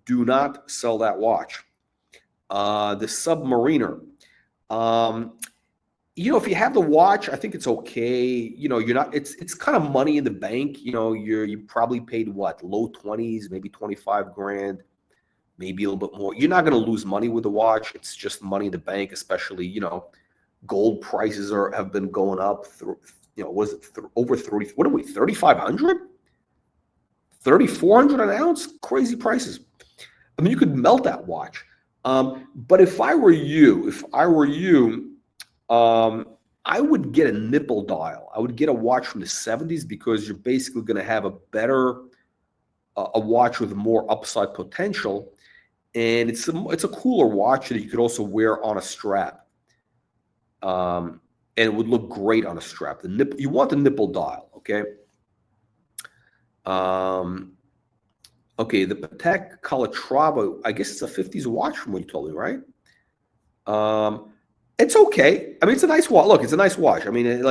Do not sell that watch. The Submariner. If you have the watch, I think it's okay. You're not. It's kind of money in the bank. You probably paid what, low 20s, maybe 25 grand, maybe a little bit more. You're not going to lose money with the watch. It's just money in the bank, especially gold prices have been going up through. Was it over 30? What are we? 3,500, 3,400 an ounce? Crazy prices. I mean, you could melt that watch. But if I were you, I would get a nipple dial. I would get a watch from the 70s because you're basically going to have a watch with more upside potential, and it's a cooler watch that you could also wear on a strap, and it would look great on a strap. You want the nipple dial, okay? Okay, the Patek Calatrava, I guess it's a 50s watch from what you told me, right? It's okay. I mean, it's a nice watch. Look, it's a nice watch. I mean,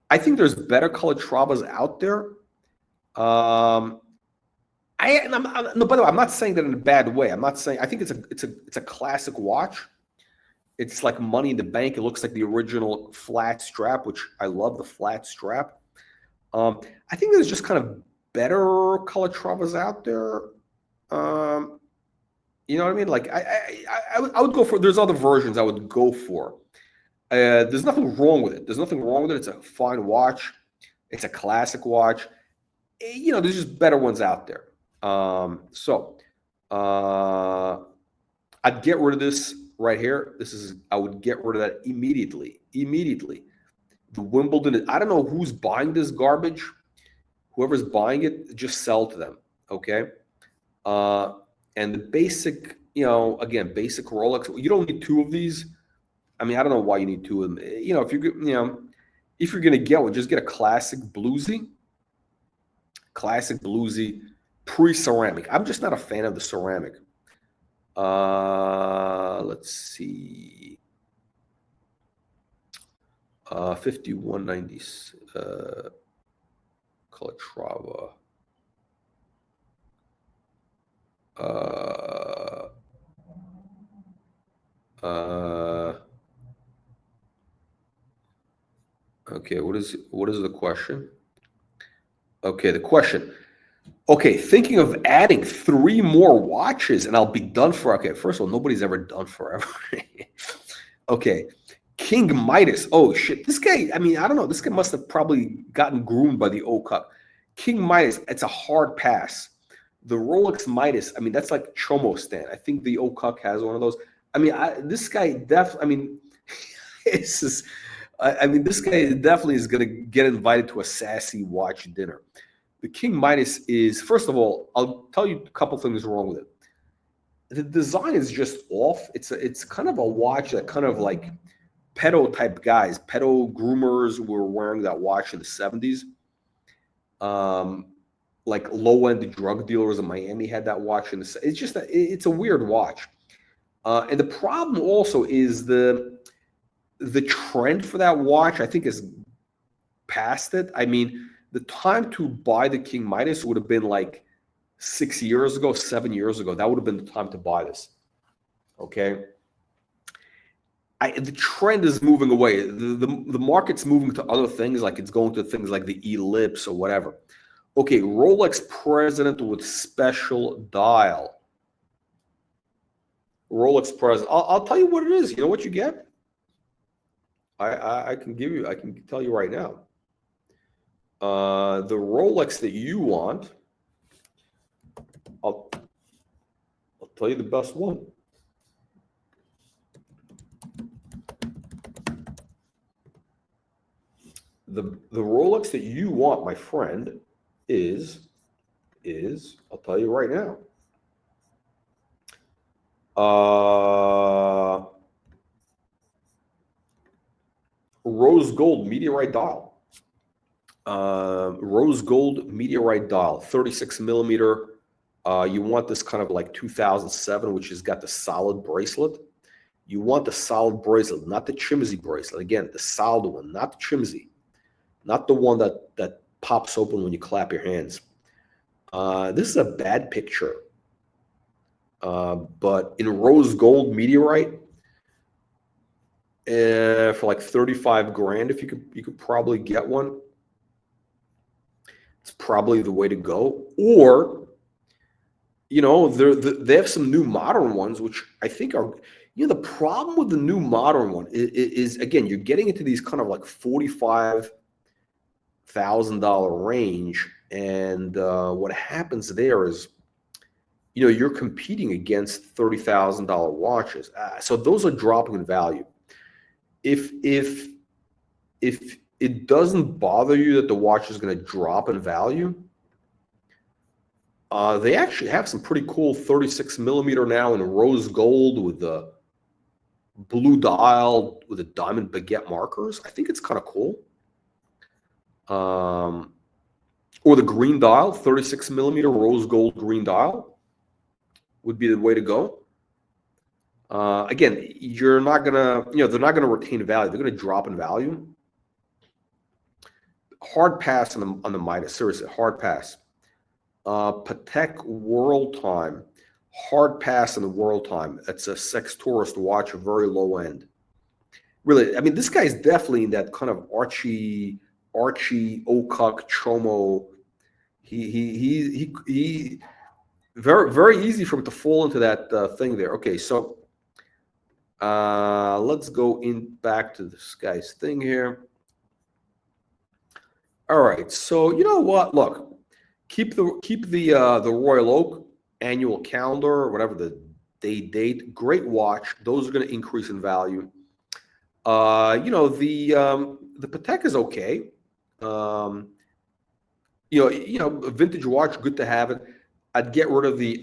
I think there's better Calatravas out there. No, by the way, I'm not saying that in a bad way. I'm not saying. I think it's a classic watch. It's like money in the bank. It looks like the original flat strap, which I love the flat strap. I think there's just kind of better Calatravas out there. You know what I mean? Like I would go for. There's other versions I would go for. There's nothing wrong with it. There's nothing wrong with it. It's a fine watch. It's a classic watch. There's just better ones out there. I'd get rid of this right here. I would get rid of that immediately. Immediately. The Wimbledon. I don't know who's buying this garbage. Whoever's buying it, just sell to them. Okay. And the basic, again, basic Rolex. You don't need two of these. I mean, I don't know why you need two of them. If you're gonna get one, just get a classic bluesy. Classic bluesy, pre-ceramic. I'm just not a fan of the ceramic. Let's see. 5190 Calatrava. Okay, what is the question? Okay, the question. Okay, thinking of adding 3 more watches and I'll be done for. Okay, first of all, nobody's ever done forever. Okay, King Midas. Oh shit, this guy. I mean, I don't know. This guy must have probably gotten groomed by the old cup. King Midas. It's a hard pass. The Rolex Midas. I mean, that's like Chomo stand. I think the old cup has one of those. I mean, this guy definitely. I mean, this is. I mean, this guy definitely is going to get invited to a sassy watch dinner. The King Midas is, first of all, I'll tell you a couple things wrong with it. The design is just off. It's kind of a watch that kind of like pedo type guys, pedo groomers were wearing that watch in the 70s. Like low end drug dealers in Miami had that watch in the. It's just it's a weird watch, and the problem also is the trend for that watch. I think is past it. I mean, the time to buy the King Midas would have been like 6 years ago, 7 years ago. That would have been the time to buy this. Okay. The trend is moving away. The market's moving to other things, like it's going to things like the Ellipse or whatever. Okay, Rolex President with special dial. Rolex President. I'll tell you what it is. You know what you get? I can tell you right now. The Rolex that you want, I'll tell you the best one. The Rolex that you want, my friend, is I'll tell you right now. Rose gold meteorite dial. Rose gold meteorite dial, 36 millimeter. You want this kind of like 2007, which has got the solid bracelet. You want the solid bracelet, not the chimsy bracelet. Again, the solid one, not the chimsy, not the one that pops open when you clap your hands. This is a bad picture. But in rose gold meteorite, for like 35 grand, if you could probably get one. It's probably the way to go. Or, you know, they have some new modern ones, which I think are, you know, the problem with the new modern one is again, you're getting into these kind of like $45,000 range. And what happens there is, you know, you're competing against $30,000 watches. So those are dropping in value. If it doesn't bother you that the watch is going to drop in value, they actually have some pretty cool 36 millimeter now in rose gold with the blue dial with the diamond baguette markers. I think it's kind of cool. Or the green dial, 36 millimeter rose gold green dial would be the way to go. Again, you're not gonna, you know, they're not gonna retain value. They're gonna drop in value. Hard pass on the Midas. Seriously, hard pass. Patek World Time. Hard pass on the World Time. That's a sex tourist watch, a very low end. Really, I mean, this guy's definitely in that kind of Archie Okuk Chomo. He very easy for him to fall into that thing there. Okay, so let's go back to this guy's thing here. All right, so you know what? Look, keep the Royal Oak annual calendar or whatever the date. Great watch. Those are going to increase in value. You know, the Patek is okay. You know, a vintage watch, good to have it. I'd get rid of the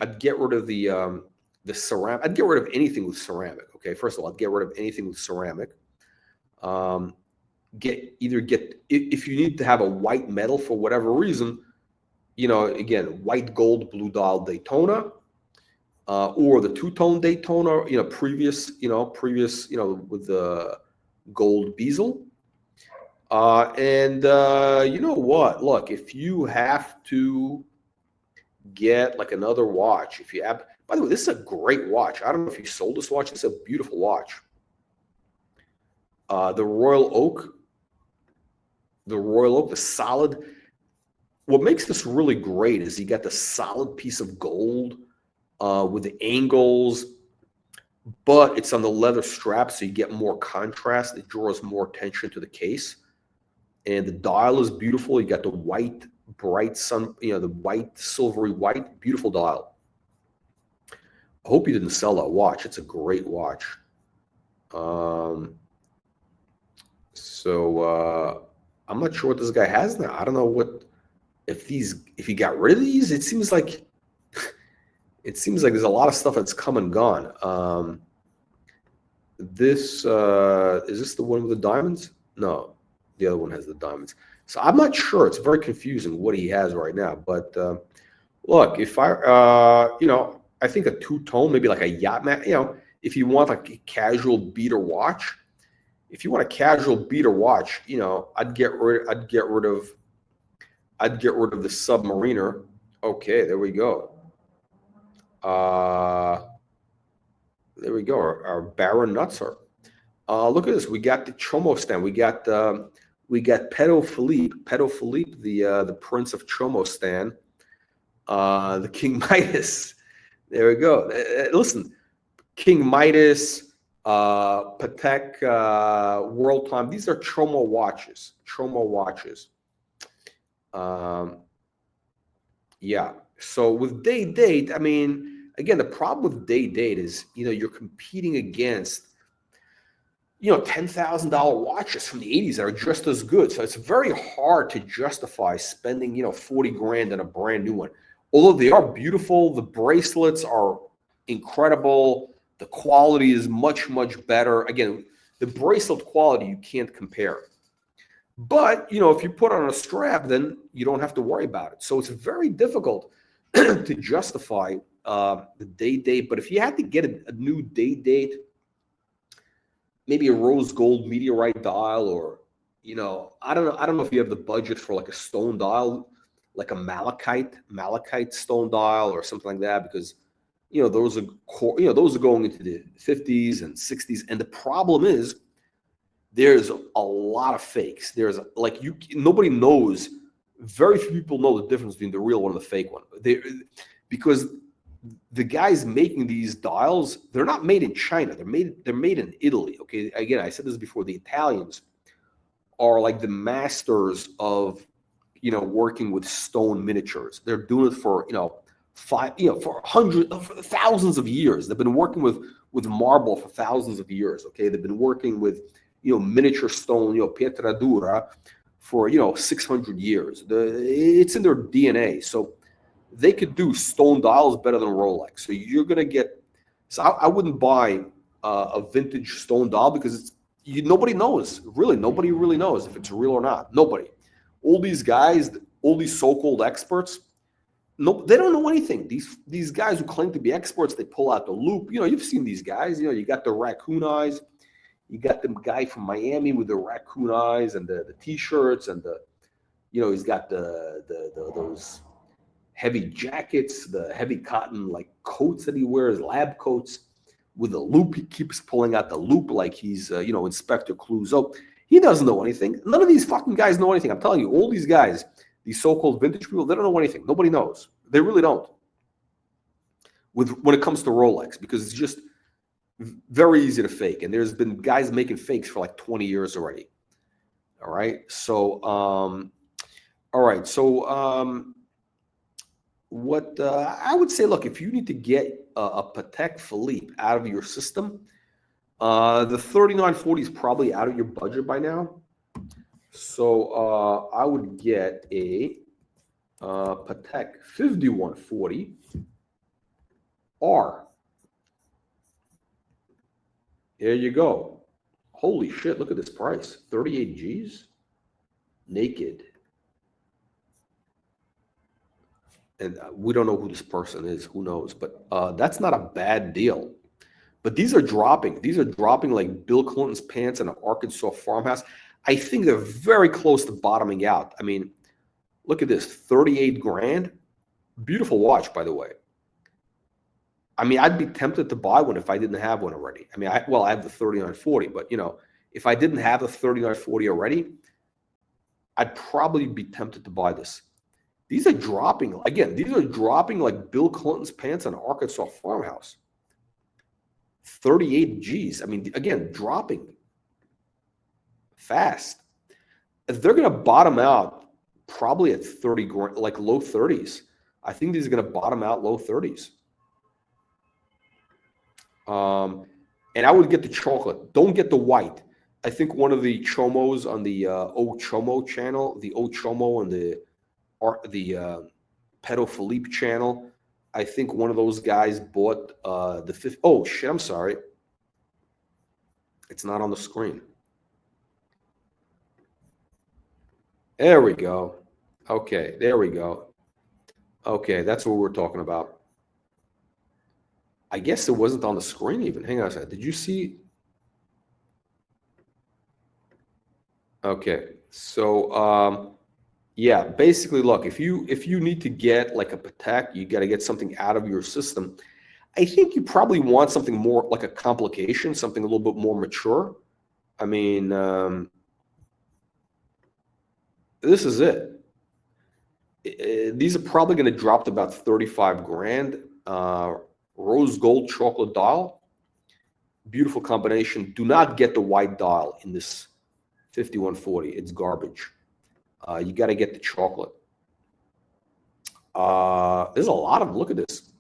ceramic. I'd get rid of anything with ceramic. Okay, first of all, I'd get rid of anything with ceramic. If you need to have a white metal for whatever reason, you know, again, white gold blue dial Daytona, or the two-tone Daytona, you know, previous, you know, with the gold bezel. You know what? Look, if you have to get like another watch, if you have, by the way, this is a great watch. I don't know if you sold this watch. It's a beautiful watch. The Royal Oak, the solid. What makes this really great is you got the solid piece of gold with the angles, but it's on the leather strap, so you get more contrast. It draws more attention to the case. And the dial is beautiful. You got the white, bright sun, you know, the white, silvery white, beautiful dial. I hope you didn't sell that watch. It's a great watch. I'm not sure what this guy has now. I don't know if he got rid of these. It seems like there's a lot of stuff that's come and gone. Is this the one with the diamonds? No, the other one has the diamonds. So I'm not sure. It's very confusing what he has right now. But look, if you know, I think a two-tone, maybe like a yacht mat. You know, if you want like a casual beater watch, if you want a casual beater watch, you know, I'd get rid of the Submariner. Okay, there we go. There we go. Our Baron Nutzer. Look at this. We got the Chomo stand. We got Patek Philippe, the Prince of Chomo stand. The King Midas. There we go. Listen, King Midas, Patek World Time. These are Chomo watches. Yeah. So with date, I mean, again, the problem with date is, you know, you're competing against, you know, $10,000 watches from the 80s that are just as good. So it's very hard to justify spending, you know, 40 grand on a brand new one. Although they are beautiful, the bracelets are incredible. The quality is much, much better. Again, The bracelet quality you can't compare. But, if you put on a strap, then you don't have to worry about it. So it's very difficult to justify the day date. But if you had to get a new day date, maybe a rose gold meteorite dial, or, I don't know if you have the budget for like a stone dial, like a malachite stone dial or something like that, because, those are going into the 50s and 60s. And the problem is, there's a lot of fakes. There's like nobody knows. Very few people know the difference between the real one and the fake one. Because the guys making these dials, they're not made in China. They're made in Italy. Okay, again, I said this before. The Italians are like the masters of working with stone miniatures. They're doing it for for thousands of years. They've been working with marble for thousands of years. Okay, they've been working with miniature stone, pietra dura, for 600 years. It's in their DNA. So they could do stone dials better than Rolex. So you're gonna get. So I wouldn't buy a vintage stone dial, because nobody knows. Really, nobody really knows if it's real or not. Nobody. All these guys, all these so-called experts, no, they don't know anything. These guys who claim to be experts, they pull out the loop. You've seen these guys. You got the raccoon eyes. You got the guy from Miami with the raccoon eyes and the t-shirts, and he's got those heavy jackets, the heavy cotton like coats that he wears, lab coats with a loop. He keeps pulling out the loop like he's Inspector Clouseau. He doesn't know anything. None of these fucking guys know anything. I'm telling you, all these guys, these so-called vintage people, they don't know anything. Nobody knows. They really don't. When it comes to Rolex, because it's just very easy to fake, and there's been guys making fakes for like 20 years already. All right. So, what I would say, look, if you need to get a Patek Philippe out of your system, the 3940 is probably out of your budget by now. So I would get a Patek 5140 R. There you go. Holy shit, look at this price. 38 G's? Naked. And we don't know who this person is. Who knows? But that's not a bad deal. But these are dropping. These are dropping like Bill Clinton's pants in an Arkansas farmhouse. I think they're very close to bottoming out. I mean, look at this. 38 grand. Beautiful watch, by the way. I mean, I'd be tempted to buy one if I didn't have one already. I mean, I have the 3940, but if I didn't have the 3940 already, I'd probably be tempted to buy this. These are dropping. Again, these are dropping like Bill Clinton's pants in an Arkansas farmhouse. 38 G's. I mean, again, dropping fast. If they're going to bottom out probably at 30 grand, like low 30s. I think these are going to bottom out low 30s. And I would get the chocolate. Don't get the white. I think one of the Chomos on the Chomo channel, the Chomo and the Patek Philippe channel, I think one of those guys bought the fifth. Oh shit! I'm sorry. It's not on the screen. There we go. Okay, there we go. Okay, that's what we're talking about. I guess it wasn't on the screen even. Hang on a second. Did you see? Okay, so yeah, basically, look, if you need to get like a Patek, you got to get something out of your system. I think you probably want something more like a complication, something a little bit more mature. I mean, this is it. These are probably going to drop to about 35 grand. Rose gold chocolate dial. Beautiful combination. Do not get the white dial in this 5140. It's garbage. You got to get the chocolate. There's a lot of them. Look at this.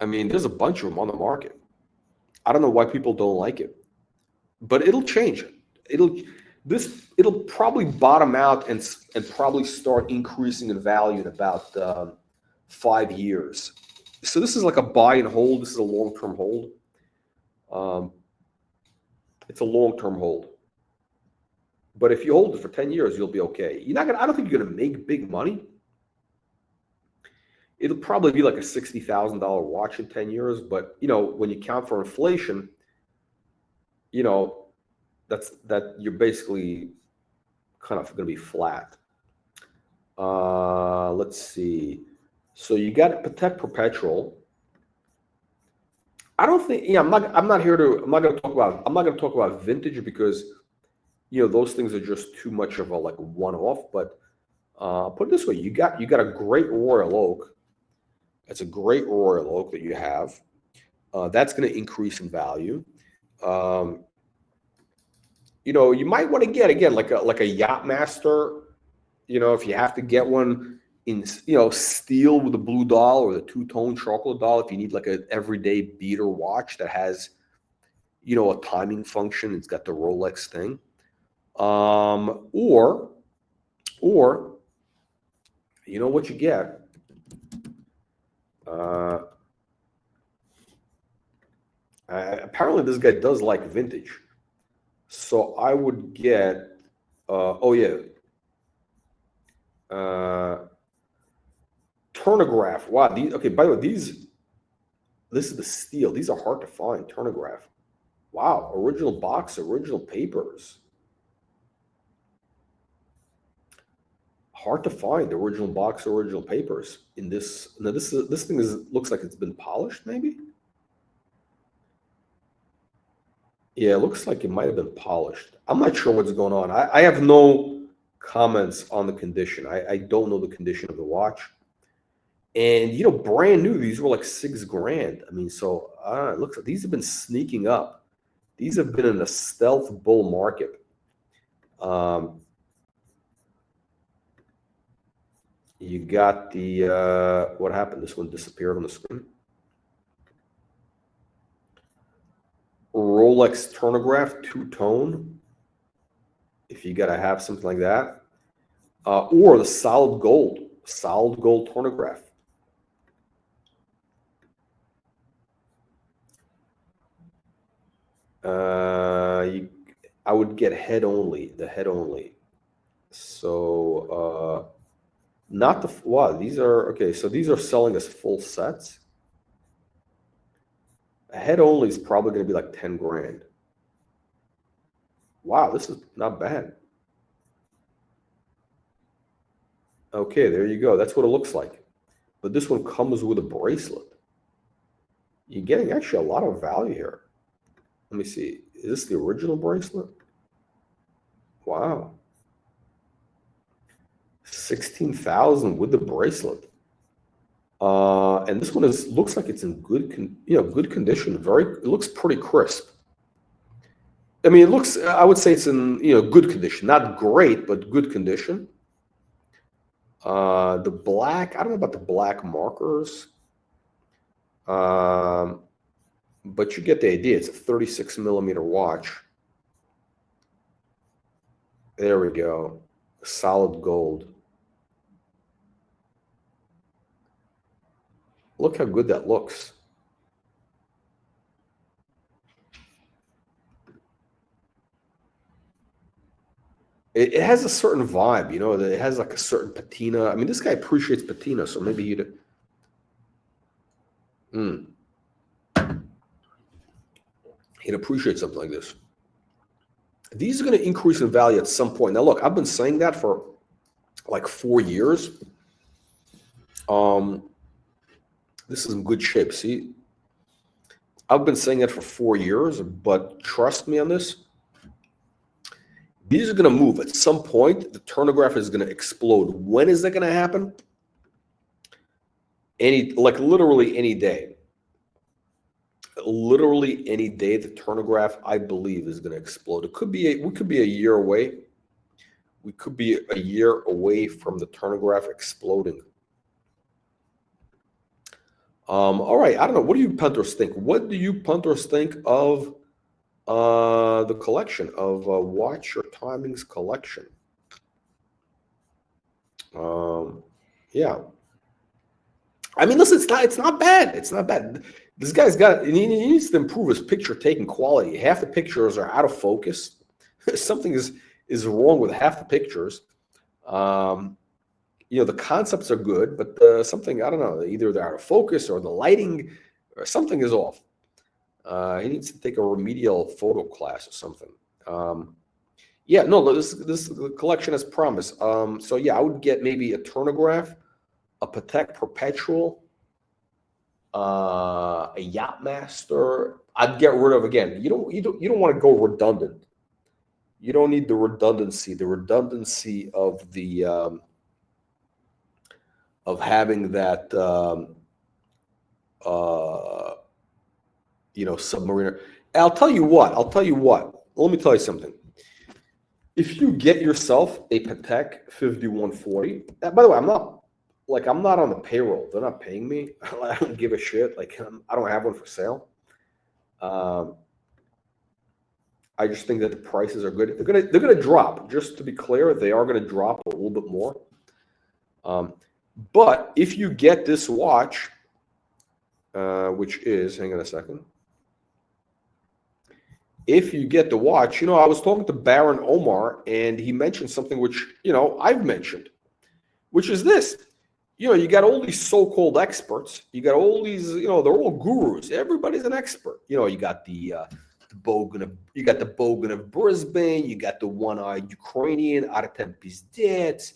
I mean, there's a bunch of them on the market. I don't know why people don't like it, but it'll change. It'll probably bottom out and probably start increasing in value in about 5 years. So this is like a buy and hold. This is a long-term hold. It's a long-term hold. But if you hold it for 10 years, you'll be okay. You're not gonna, I don't think you're gonna make big money. It'll probably be like a $60,000 watch in 10 years, but when you count for inflation, you know, that you're basically kind of gonna be flat. Let's see. So you got Patek Perpetual. I don't think, I'm not gonna talk about vintage because those things are just too much of a like one-off. But put it this way, you got a great Royal Oak. It's a great Royal Oak that you have. That's going to increase in value. You might want to get again like a Yachtmaster. If you have to get one in steel with a blue dial or the two-tone chocolate dial, if you need like an everyday beater watch that has a timing function, it's got the Rolex thing. Or you know what you get? Apparently this guy does like vintage. So I would get, Turnograph. Wow, okay, by the way, this is the steel. These are hard to find, Turnograph. Wow, original box, original papers. Hard to find original box, original papers in this. Now this thing looks like it's been polished, maybe. Yeah, it looks like it might have been polished. I'm not sure what's going on. I have no comments on the condition. I don't know the condition of the watch. And brand new, these were like $6,000. I mean, so it looks like these have been sneaking up. These have been in a stealth bull market. You got the what happened? This one disappeared on the screen. Rolex Turnograph two-tone, if you got to have something like that, or the solid gold Turnograph. I would get head only, the head only. So not the wow. These are okay. So these are selling as full sets. A head only is probably going to be like $10,000. Wow, this is not bad. Okay, there you go. That's what it looks like. But this one comes with a bracelet. You're getting actually a lot of value here. Let me see. Is this the original bracelet? Wow. 16,000 with the bracelet. And this one looks like it's in good condition. It looks pretty crisp. I mean, I would say it's in good condition, not great, but good condition. The black, I don't know about the black markers, but you get the idea. It's a 36 millimeter watch. There we go, solid gold. Look how good that looks. It has a certain vibe, it has like a certain patina. I mean, this guy appreciates patina, so maybe he'd appreciate something like this. These are going to increase in value at some point. Now, look, I've been saying that for like 4 years. This is in good shape. See, I've been saying it for 4 years, but trust me on this. These are going to move at some point. The Turnograph is going to explode. When is that going to happen? Literally any day. Literally any day, the Turnograph, I believe, is going to explode. We could be a year away. We could be a year away from the Turnograph exploding. All right, I don't know. What do you punters think? What do you punters think of the collection of Watch Your Timings collection? Yeah. I mean, listen, it's not bad. It's not bad. This guy's got, he needs to improve his picture taking quality. Half the pictures are out of focus. Something is wrong with half the pictures. Um, the concepts are good, but something, I don't know, either they're out of focus or the lighting or something is off. He needs to take a remedial photo class or something. Yeah, no, this collection has promise. So yeah, I would get maybe a Turnograph, a Patek Perpetual, a Yachtmaster. I'd get rid of, again. You don't want to go redundant. You don't need the redundancy. The redundancy of the of having that submariner. I'll tell you what. Let me tell you something. If you get yourself a Patek 5140, by the way, I'm not on the payroll. They're not paying me. I don't give a shit. Like, I don't have one for sale. I just think that the prices are good. They're gonna drop. Just to be clear, they are gonna drop a little bit more. But if you get this watch, which is, hang on a second. If you get the watch, I was talking to Baron Omar, and he mentioned something which, I've mentioned, which is this. You got all these so-called experts. You got all these, they're all gurus. Everybody's an expert. You got the Bogan of Brisbane. You got the one-eyed Ukrainian, Artem Pizdets.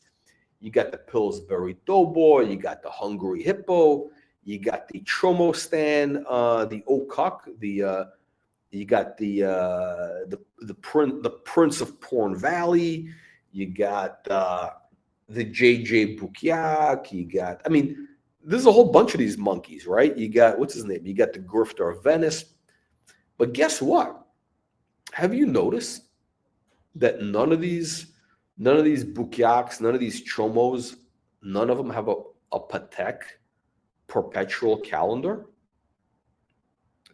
You got the Pillsbury Doughboy. You got the Hungary Hippo. You got the Chomostan, the Okuk, you got the Prince of Porn Valley. You got the JJ Bukyak. You got, I mean, there's a whole bunch of these monkeys, right? You got, what's his name? You got the Grifter of Venice. But guess what? Have you noticed that none of these Bukyaks, none of these Chomos, none of them have a Patek perpetual calendar?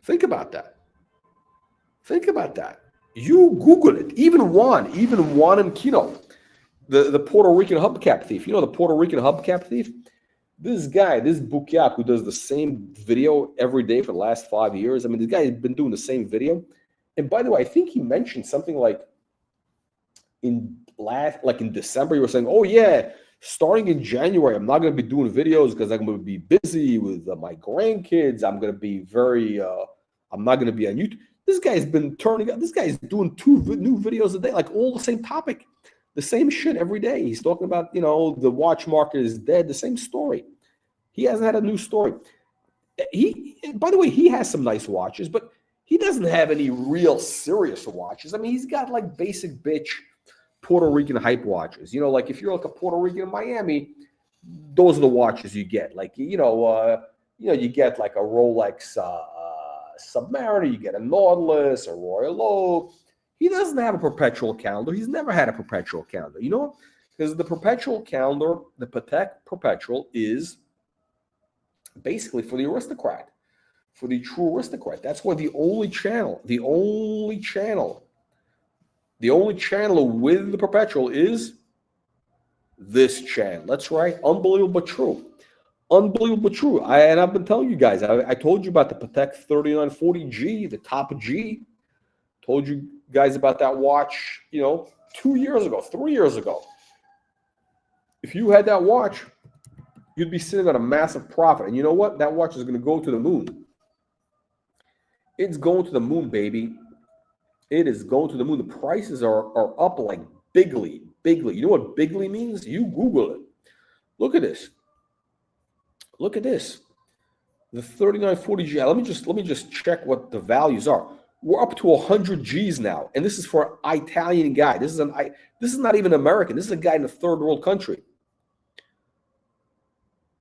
Think about that. You Google it. Even Juan and Kino, the Puerto Rican hubcap thief. The Puerto Rican hubcap thief? This guy, this Bukyak, who does the same video every day for the last 5 years. I mean, this guy has been doing the same video. And by the way, I think he mentioned something like in December, he was saying, oh yeah, starting in January, I'm not going to be doing videos because I'm going to be busy with my grandkids. I'm going to be I'm not going to be on YouTube. This guy's been turning up. This guy's doing 2 new videos a day, like all the same topic, the same shit every day. He's talking about, the watch market is dead, the same story. He hasn't had a new story. By the way, he has some nice watches, but he doesn't have any real serious watches. I mean, he's got like basic bitch Puerto Rican hype watches. Like if you're like a Puerto Rican in Miami, those are the watches you get. Like, you get like a Rolex Submariner, you get a Nautilus, a Royal Oak. He doesn't have a perpetual calendar. He's never had a perpetual calendar. Because the perpetual calendar, the Patek Perpetual, is basically for the aristocrat, for the true aristocrat. That's why the only channel with the Perpetual is this channel. That's right. Unbelievable but true. Unbelievable but true. I've been telling you guys, I told you about the Patek 3940G, the top G. Told you guys about that watch, 2 years ago, 3 years ago. If you had that watch, you'd be sitting on a massive profit. And you know what? That watch is going to go to the moon. It's going to the moon, baby. It is going to the moon. The prices are up like bigly. You know what bigly means? You Google it. Look at this. The 3940G. Let me just check what the values are. We're up to 100 Gs now, and this is for an Italian guy. This is not even American. This is a guy in a third world country.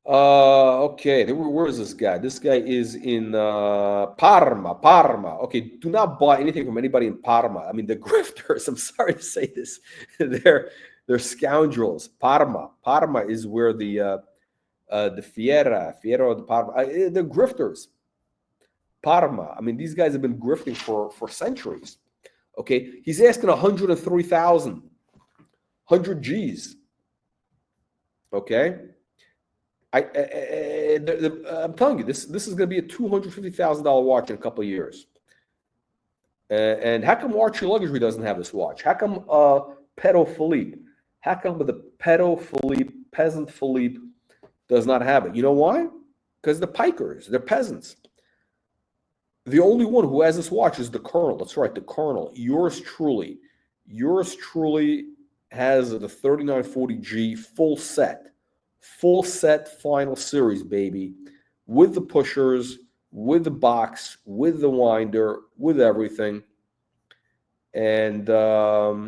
Okay, where is this guy? This guy is in Parma. Okay, do not buy anything from anybody in Parma. I mean, the grifters, I'm sorry to say this, they're scoundrels. Parma is where the Fiera de Parma, they're grifters. Parma. I mean, these guys have been grifting for centuries. Okay, he's asking 103,000, 100 Gs. Okay. I'm telling you, this is going to be a $250,000 watch in a couple of years. And how come Archie Luxury doesn't have this watch? How come Patek Philippe? How come the Patek Philippe, Peasant Philippe, does not have it? You know why? Because the pikers, they're peasants. The only one who has this watch is the Colonel. That's right, the Colonel. Yours truly has the 3940G full set final series, baby, with the pushers, with the box, with the winder, with everything. And that's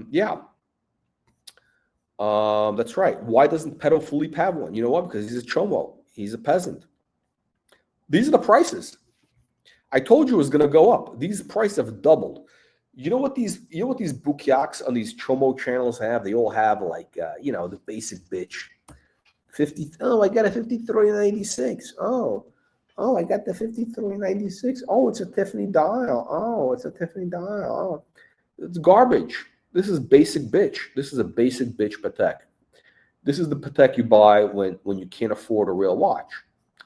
right. Why doesn't Patek Philippe have one? You know what? Because he's a chomo. He's a peasant. These are the prices. I told you it was going to go up. These prices have doubled. You know what these bukyaks on these chomo channels have? They all have like the basic bitch. 50. Oh, I got a 5396. Oh, I got the 5396. Oh, it's a Tiffany dial. Oh, it's a Tiffany dial. Oh, it's garbage. This is basic bitch. This is a basic bitch Patek. This is the Patek you buy when you can't afford a real watch.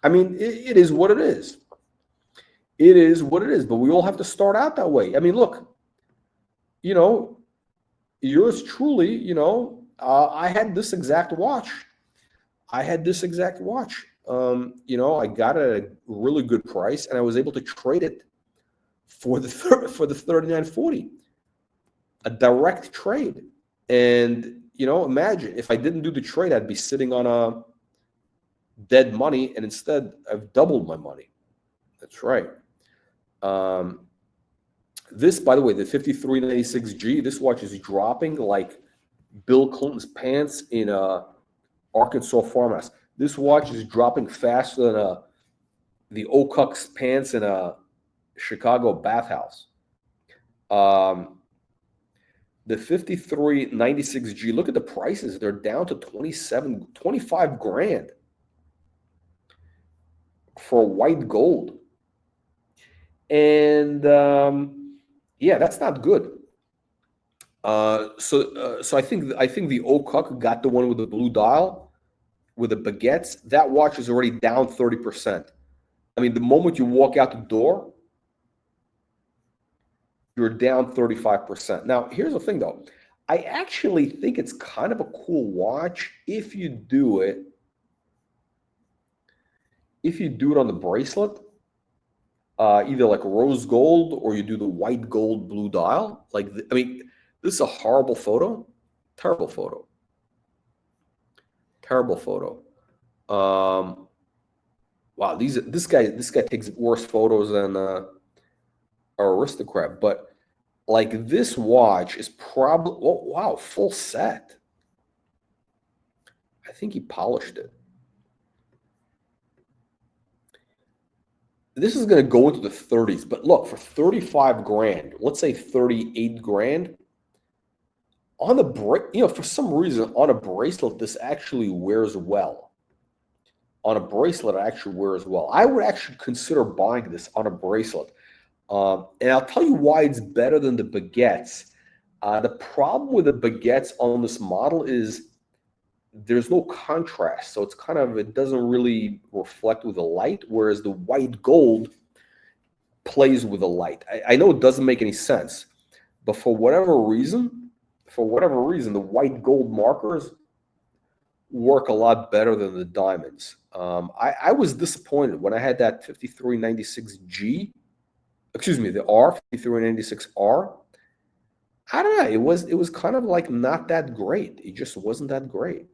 I mean, it is what it is. It is what it is, but we all have to start out that way. I mean, look, yours truly, I had this exact watch. I got it at a really good price, and I was able to trade it for the 3940, a direct trade. And imagine if I didn't do the trade, I'd be sitting on a dead money, and instead I've doubled my money. That's right. This, by the way, the 5396G, this watch is dropping like Bill Clinton's pants in a Arkansas farmhouse. This watch is dropping faster than the Ocuck's pants in a Chicago bathhouse. The 5396G, look at the prices. They're down to 25 grand for white gold. And that's not good. So I think the Ocuck got the one with the blue dial with the baguettes. That watch is already down 30%. I mean, the moment you walk out the door, you're down 35%. Now, here's the thing, though. I actually think it's kind of a cool watch if you do it on the bracelet. Either like rose gold or you do the white gold blue dial. This is a horrible photo. Terrible photo. Wow, this guy takes worse photos than our aristocrat. But like this watch is probably full set. I think he polished it. This is going to go into the 30s, but look, for 35 grand, let's say 38 grand, on the for some reason, on a bracelet, this actually wears well. On a bracelet, it actually wears well. I would actually consider buying this on a bracelet. And I'll tell you why it's better than the baguettes. The problem with the baguettes on this model is there's no contrast, so it doesn't really reflect with the light, whereas the white gold plays with the light. I know it doesn't make any sense, but for whatever reason, the white gold markers work a lot better than the diamonds. I was disappointed when I had that 5396G, excuse me, the R, 5396R. I don't know, it was kind of like not that great. It just wasn't that great.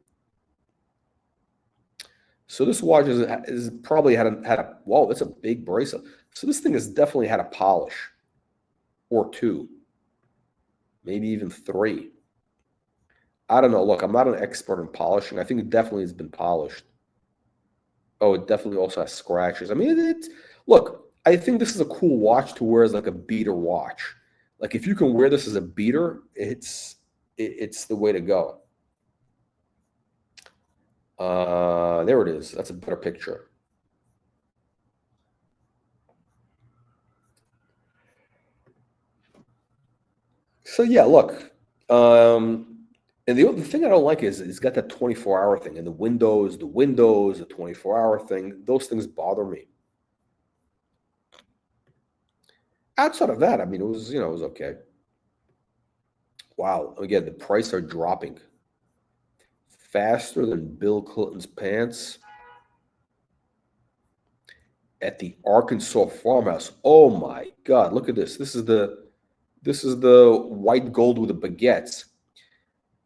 So this watch is probably had a whoa, that's a big bracelet. So this thing has definitely had a polish or two, maybe even three. I don't know. Look, I'm not an expert in polishing. I think it definitely has been polished. Oh, it definitely also has scratches. I mean, look, I think this is a cool watch to wear as like a beater watch. Like if you can wear this as a beater, it's the way to go. There it is. That's a better picture. So yeah, look, And the thing I don't like is it's got that 24-hour thing, and the windows, the 24-hour thing. Those things bother me. Outside of that, I mean, it was, it was okay. Wow. Again, the prices are dropping faster than Bill Clinton's pants at the Arkansas farmhouse. Oh my God! Look at this. This is the white gold with the baguettes.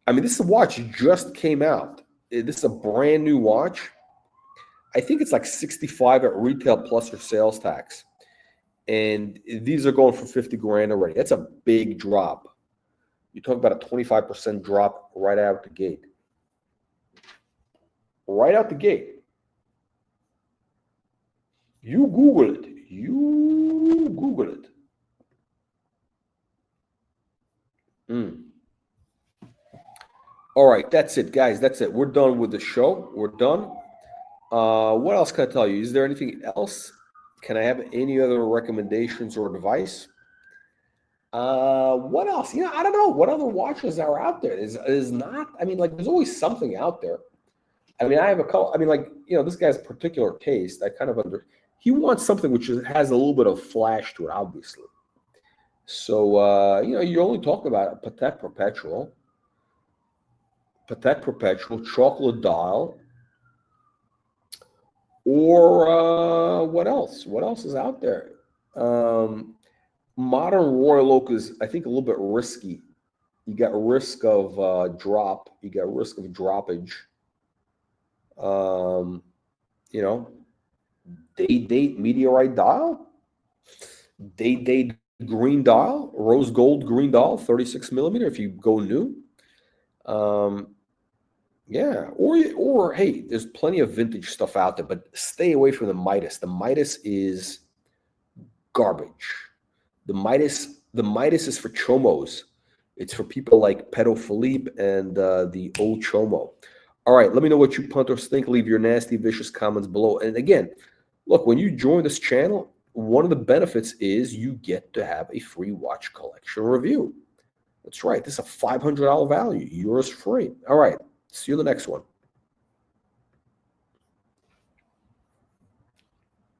I mean, this watch just came out. This is a brand new watch. I think it's like 65 at retail plus your sales tax. And these are going for 50 grand already. That's a big drop. You talk about a 25% drop right out the gate. Right out the gate. You Google it. You Google it. All right, that's it, guys. That's it. We're done with the show. We're done. What else can I tell you? Is there anything else? Can I have any other recommendations or advice? What else? I don't know. What other watches are out there? Is not. I mean, like, there's always something out there. I mean, I have a couple. I mean, like, this guy's particular taste. I kind of He wants something which has a little bit of flash to it, obviously. So, you only talk about a Patek Perpetual, chocolate dial, or what else? What else is out there? Modern Royal Oak is, I think, a little bit risky. You got risk of drop. You got risk of droppage. Date meteorite dial, date green dial, rose gold green dial, 36 millimeter if you go new. Yeah, or hey, there's plenty of vintage stuff out there, but stay away from the Midas. The Midas is garbage. The Midas is for chomos. It's for people like Patek Philippe and the old chomo. All right, let me know what you punters think. Leave your nasty, vicious comments below. And again, look, when you join this channel, one of the benefits is you get to have a free watch collection review. That's right. This is a $500 value. Yours free. All right. See you in the next one.